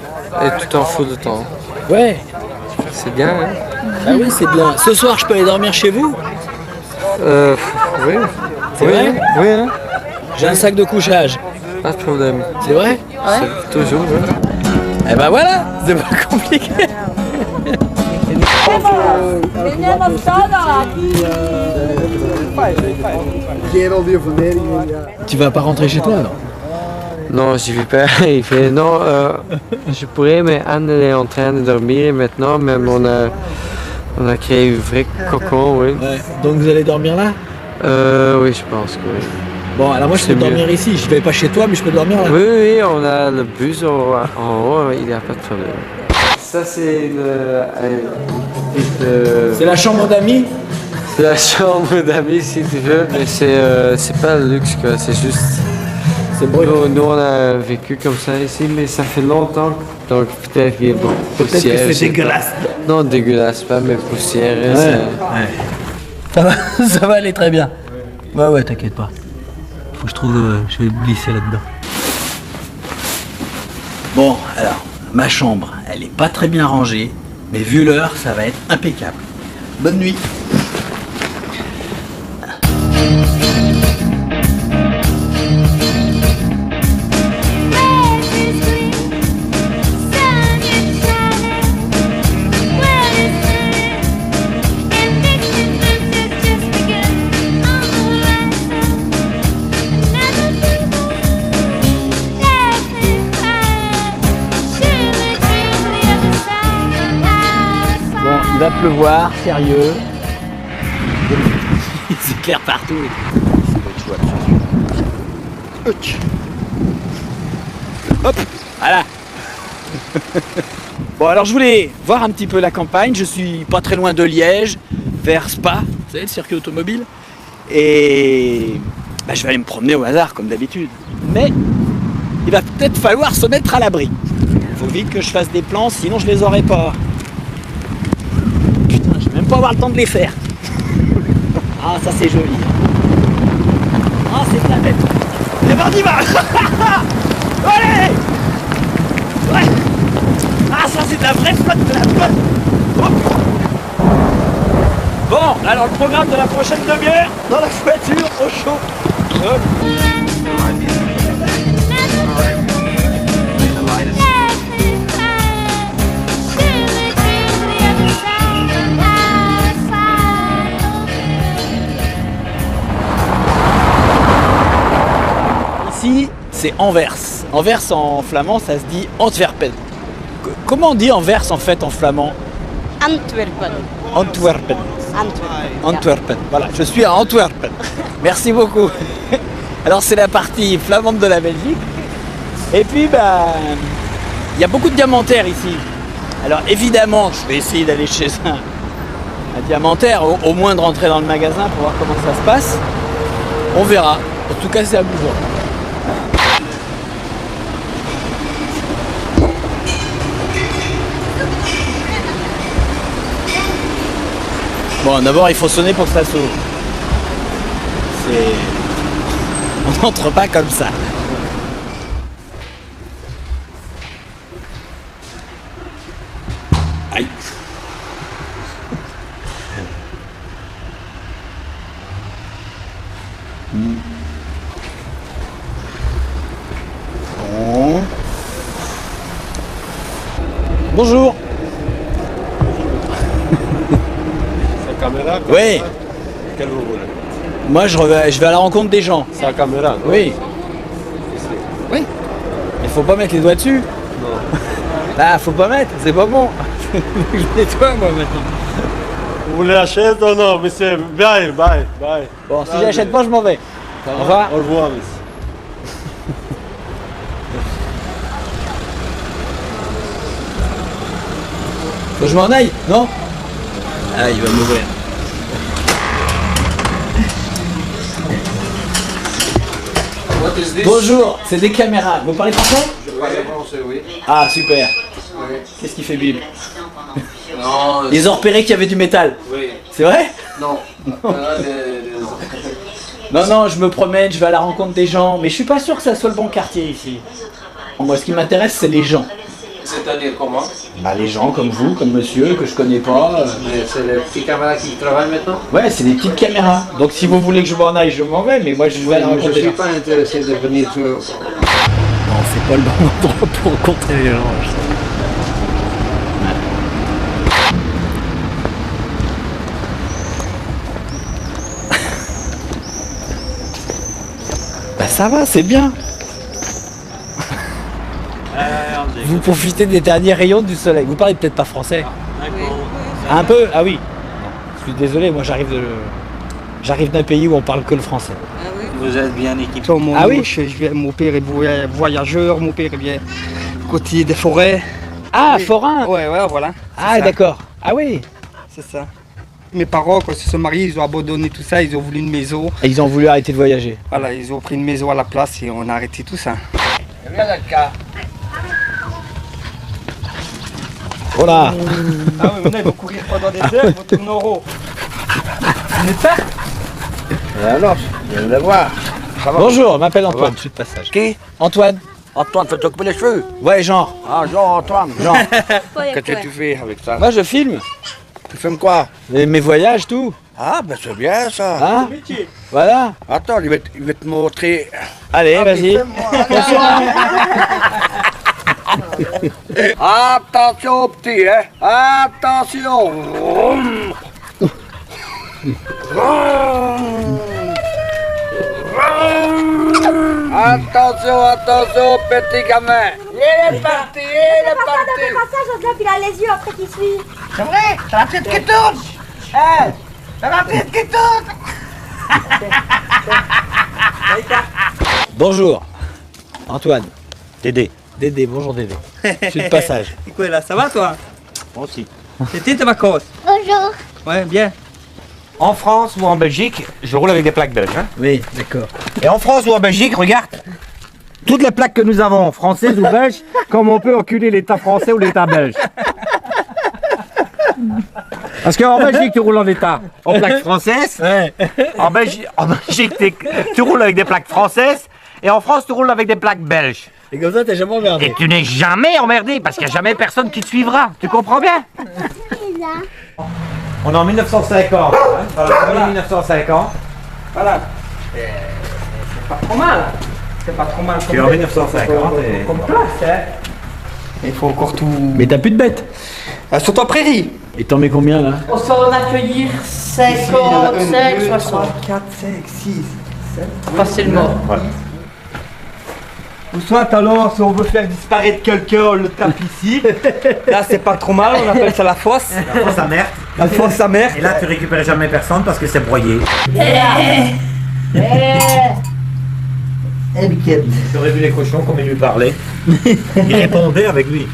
Et tu t'en fous de temps? Ouais. C'est bien, hein? Ah oui, c'est bien. Ce soir, je peux aller dormir chez vous? Oui. C'est vrai? Oui, hein? J'ai un sac de couchage. Pas de problème. C'est vrai? C'est toujours, hein? Eh ben voilà, c'est pas compliqué. Tu vas pas rentrer chez toi, non? Non, j'y vais pas. Il fait non, je pourrais, mais Anne elle est en train de dormir maintenant, même on a créé un vrai cocon, oui. Ouais. Donc vous allez dormir là? Oui, je pense que oui. Bon, alors moi je peux dormir ici. Je vais pas chez toi, mais je peux dormir là. Oui, on a le bus en haut, il n'y a pas de problème. Ça, c'est C'est la chambre d'amis? C'est la chambre d'amis si tu veux, mais c'est pas le luxe, quoi. C'est juste. Nous, on a vécu comme ça ici, mais ça fait longtemps, donc peut-être qu'il y a beaucoup de poussière. Peut-être que c'est dégueulasse. Non, dégueulasse pas, mais poussière. Ça va aller très bien. Ouais, t'inquiète pas. Faut que je trouve. Je vais glisser là-dedans. Bon, alors, ma chambre, elle est pas très bien rangée, mais vu l'heure, ça va être impeccable. Bonne nuit. Il va pleuvoir, sérieux. C'est clair partout. Hop, voilà. Bon, alors je voulais voir un petit peu la campagne. Je suis pas très loin de Liège, vers Spa, vous savez, le circuit automobile. Et je vais aller me promener au hasard, comme d'habitude. Mais il va peut-être falloir se mettre à l'abri. Il faut vite que je fasse des plans, sinon je les aurai pas. Même pas avoir le temps de les faire. Ah, ça c'est joli. Ah, c'est de la bête. Et ben on y va. Allez. Ouais. Ah, ça c'est de la vraie flotte, de la flotte. Hop. Bon, alors le programme de la prochaine demi-heure, dans la voiture, au chaud. Hop. Ici, c'est Anvers. Anvers en flamand, ça se dit Antwerpen. Comment on dit Anvers en fait en flamand? Antwerpen. Antwerpen. Antwerpen. Antwerpen. Voilà, je suis à Antwerpen. Merci beaucoup. Alors c'est la partie flamande de la Belgique. Et puis il y a beaucoup de diamantaires ici. Alors évidemment, je vais essayer d'aller chez un diamantaire, au moins de rentrer dans le magasin pour voir comment ça se passe. On verra. En tout cas, c'est amusant. Bon, d'abord, il faut sonner pour que ça s'ouvre. On n'entre pas comme ça. Aïe. Bon. Bonjour. C'est la caméra? Oui. Quelle vous voulez? Moi, je vais à la rencontre des gens. C'est la caméra? Oui. Oui. Il faut pas mettre les doigts dessus. Non. Ah, faut pas mettre, c'est pas bon. Je nettoie moi maintenant. Vous voulez la chaise? Non, non, monsieur. Bye, bye, bye. Bon, si j'achète pas, je m'en vais. Au revoir. Au revoir, monsieur. Faut que je m'en aille, non? Ah, il va m'ouvrir. Bonjour, c'est des caméras. Vous parlez français? Je parle français, oui. Ah, super. Oui. Qu'est-ce qu'il fait, Bill? Non. Ils ont repéré qu'il y avait du métal. Oui. C'est vrai? Non. Non, non, je me promène, je vais à la rencontre des gens, mais je suis pas sûr que ça soit le bon quartier ici. Moi, ce qui m'intéresse, c'est les gens. C'est-à-dire comment? Bah, les gens comme vous, comme monsieur, que je connais pas. Mais c'est les petites caméras qui travaillent maintenant? Ouais, c'est des petites caméras. Donc si vous voulez que je m'en aille, je m'en vais, mais moi je vais à la rencontre des gens. Je suis pas intéressé de venir sur... Non, c'est pas le bon endroit pour rencontrer les gens. Bah ça va, c'est bien. Vous profitez des derniers rayons du soleil. Vous parlez peut-être pas français. Un peu? Ah oui. Je suis désolé, moi j'arrive d'un pays où on parle que le français. Vous êtes bien équipé. Ah oui, mon père est voyageur, mon père vient côté des forêts. Ah, forain? Ouais, voilà. Ah d'accord. Ah oui. C'est ça. Mes parents, quand ils se sont mariés, ils ont abandonné tout ça, ils ont voulu une maison. Et ils ont voulu arrêter de voyager. Voilà, ils ont pris une maison à la place et on a arrêté tout ça. Viens dans le cas. Voilà. Ah oui, maintenant ils vont courir pendant des heures, ils vont tourner en rond. Vous êtes prêts? Et alors, je viens de le voir. Bonjour, je m'appelle Antoine, je suis de passage. Qui? Antoine. Antoine, tu t'occupes les cheveux? Ouais, genre. Ah, genre Antoine. Genre. Qu'est-ce que tu fais avec ça? Moi je filme. Tu filmes quoi? Mes voyages, tout. Ah, ben c'est bien ça. Hein? Voilà. Attends, il va te montrer. Allez, vas-y. Attention petit, hein? Attention! Attention, petit gamin! Il est parti, Le passage, il a les yeux après qui suit. C'est vrai? T'as la tête qui tourne! Hein? T'as la tête qui tourne! Bonjour. Antoine. Dédé. Dédé, bonjour Dédé. Je suis de passage. Et quoi là, ça va toi? Moi aussi. C'était tes vacances? Bonjour. Ouais, bien. En France ou en Belgique, je roule avec des plaques belges. Hein. Oui, d'accord. Et en France ou en Belgique, regarde, toutes les plaques que nous avons, françaises ou belges, comme on peut enculer l'État français ou l'État belge. Parce qu'en Belgique, tu roules en État en plaques françaises. Ouais. En Belgique, tu roules avec des plaques françaises. Et en France, tu roules avec des plaques belges. Et comme ça, t'es jamais emmerdé. Et tu n'es jamais emmerdé parce qu'il n'y a jamais personne qui te suivra. Tu comprends bien? On est en 1950. Hein, voilà, 1950. Voilà. C'est pas trop mal. C'est pas trop mal. Tu es en 1950. Comme place, hein. Il faut encore tout. Mais t'as plus de bêtes. Elles sont en prairie. Et t'en mets combien là? On s'en accueillir 55, 60. 4, 5, 6, 7. Facilement. Ouais. Ou soit alors, si on veut faire disparaître quelqu'un, on le tape ici. Là, c'est pas trop mal, on appelle ça la fosse. La fosse à merde. La fosse à merde. Et là, tu récupères jamais personne parce que c'est broyé. Tu aurais vu les cochons, comme il lui parlait. Il répondait avec lui.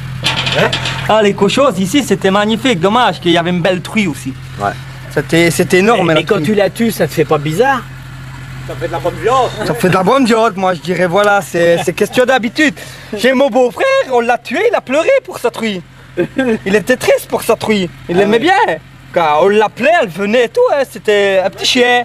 Hein? Ah, les cochons, ici, c'était magnifique. Dommage qu'il y avait une belle truie aussi. Ouais. C'était énorme. Mais quand tu la tues, ça te fait pas bizarre? Ça fait de la bonne viande. Ça fait de la bonne viande, moi je dirais, voilà, c'est question d'habitude. J'ai mon beau-frère, on l'a tué, il a pleuré pour sa truie. Il était triste pour sa truie, il aimait bien. Quand on l'appelait, elle venait et tout, hein, c'était un petit chien.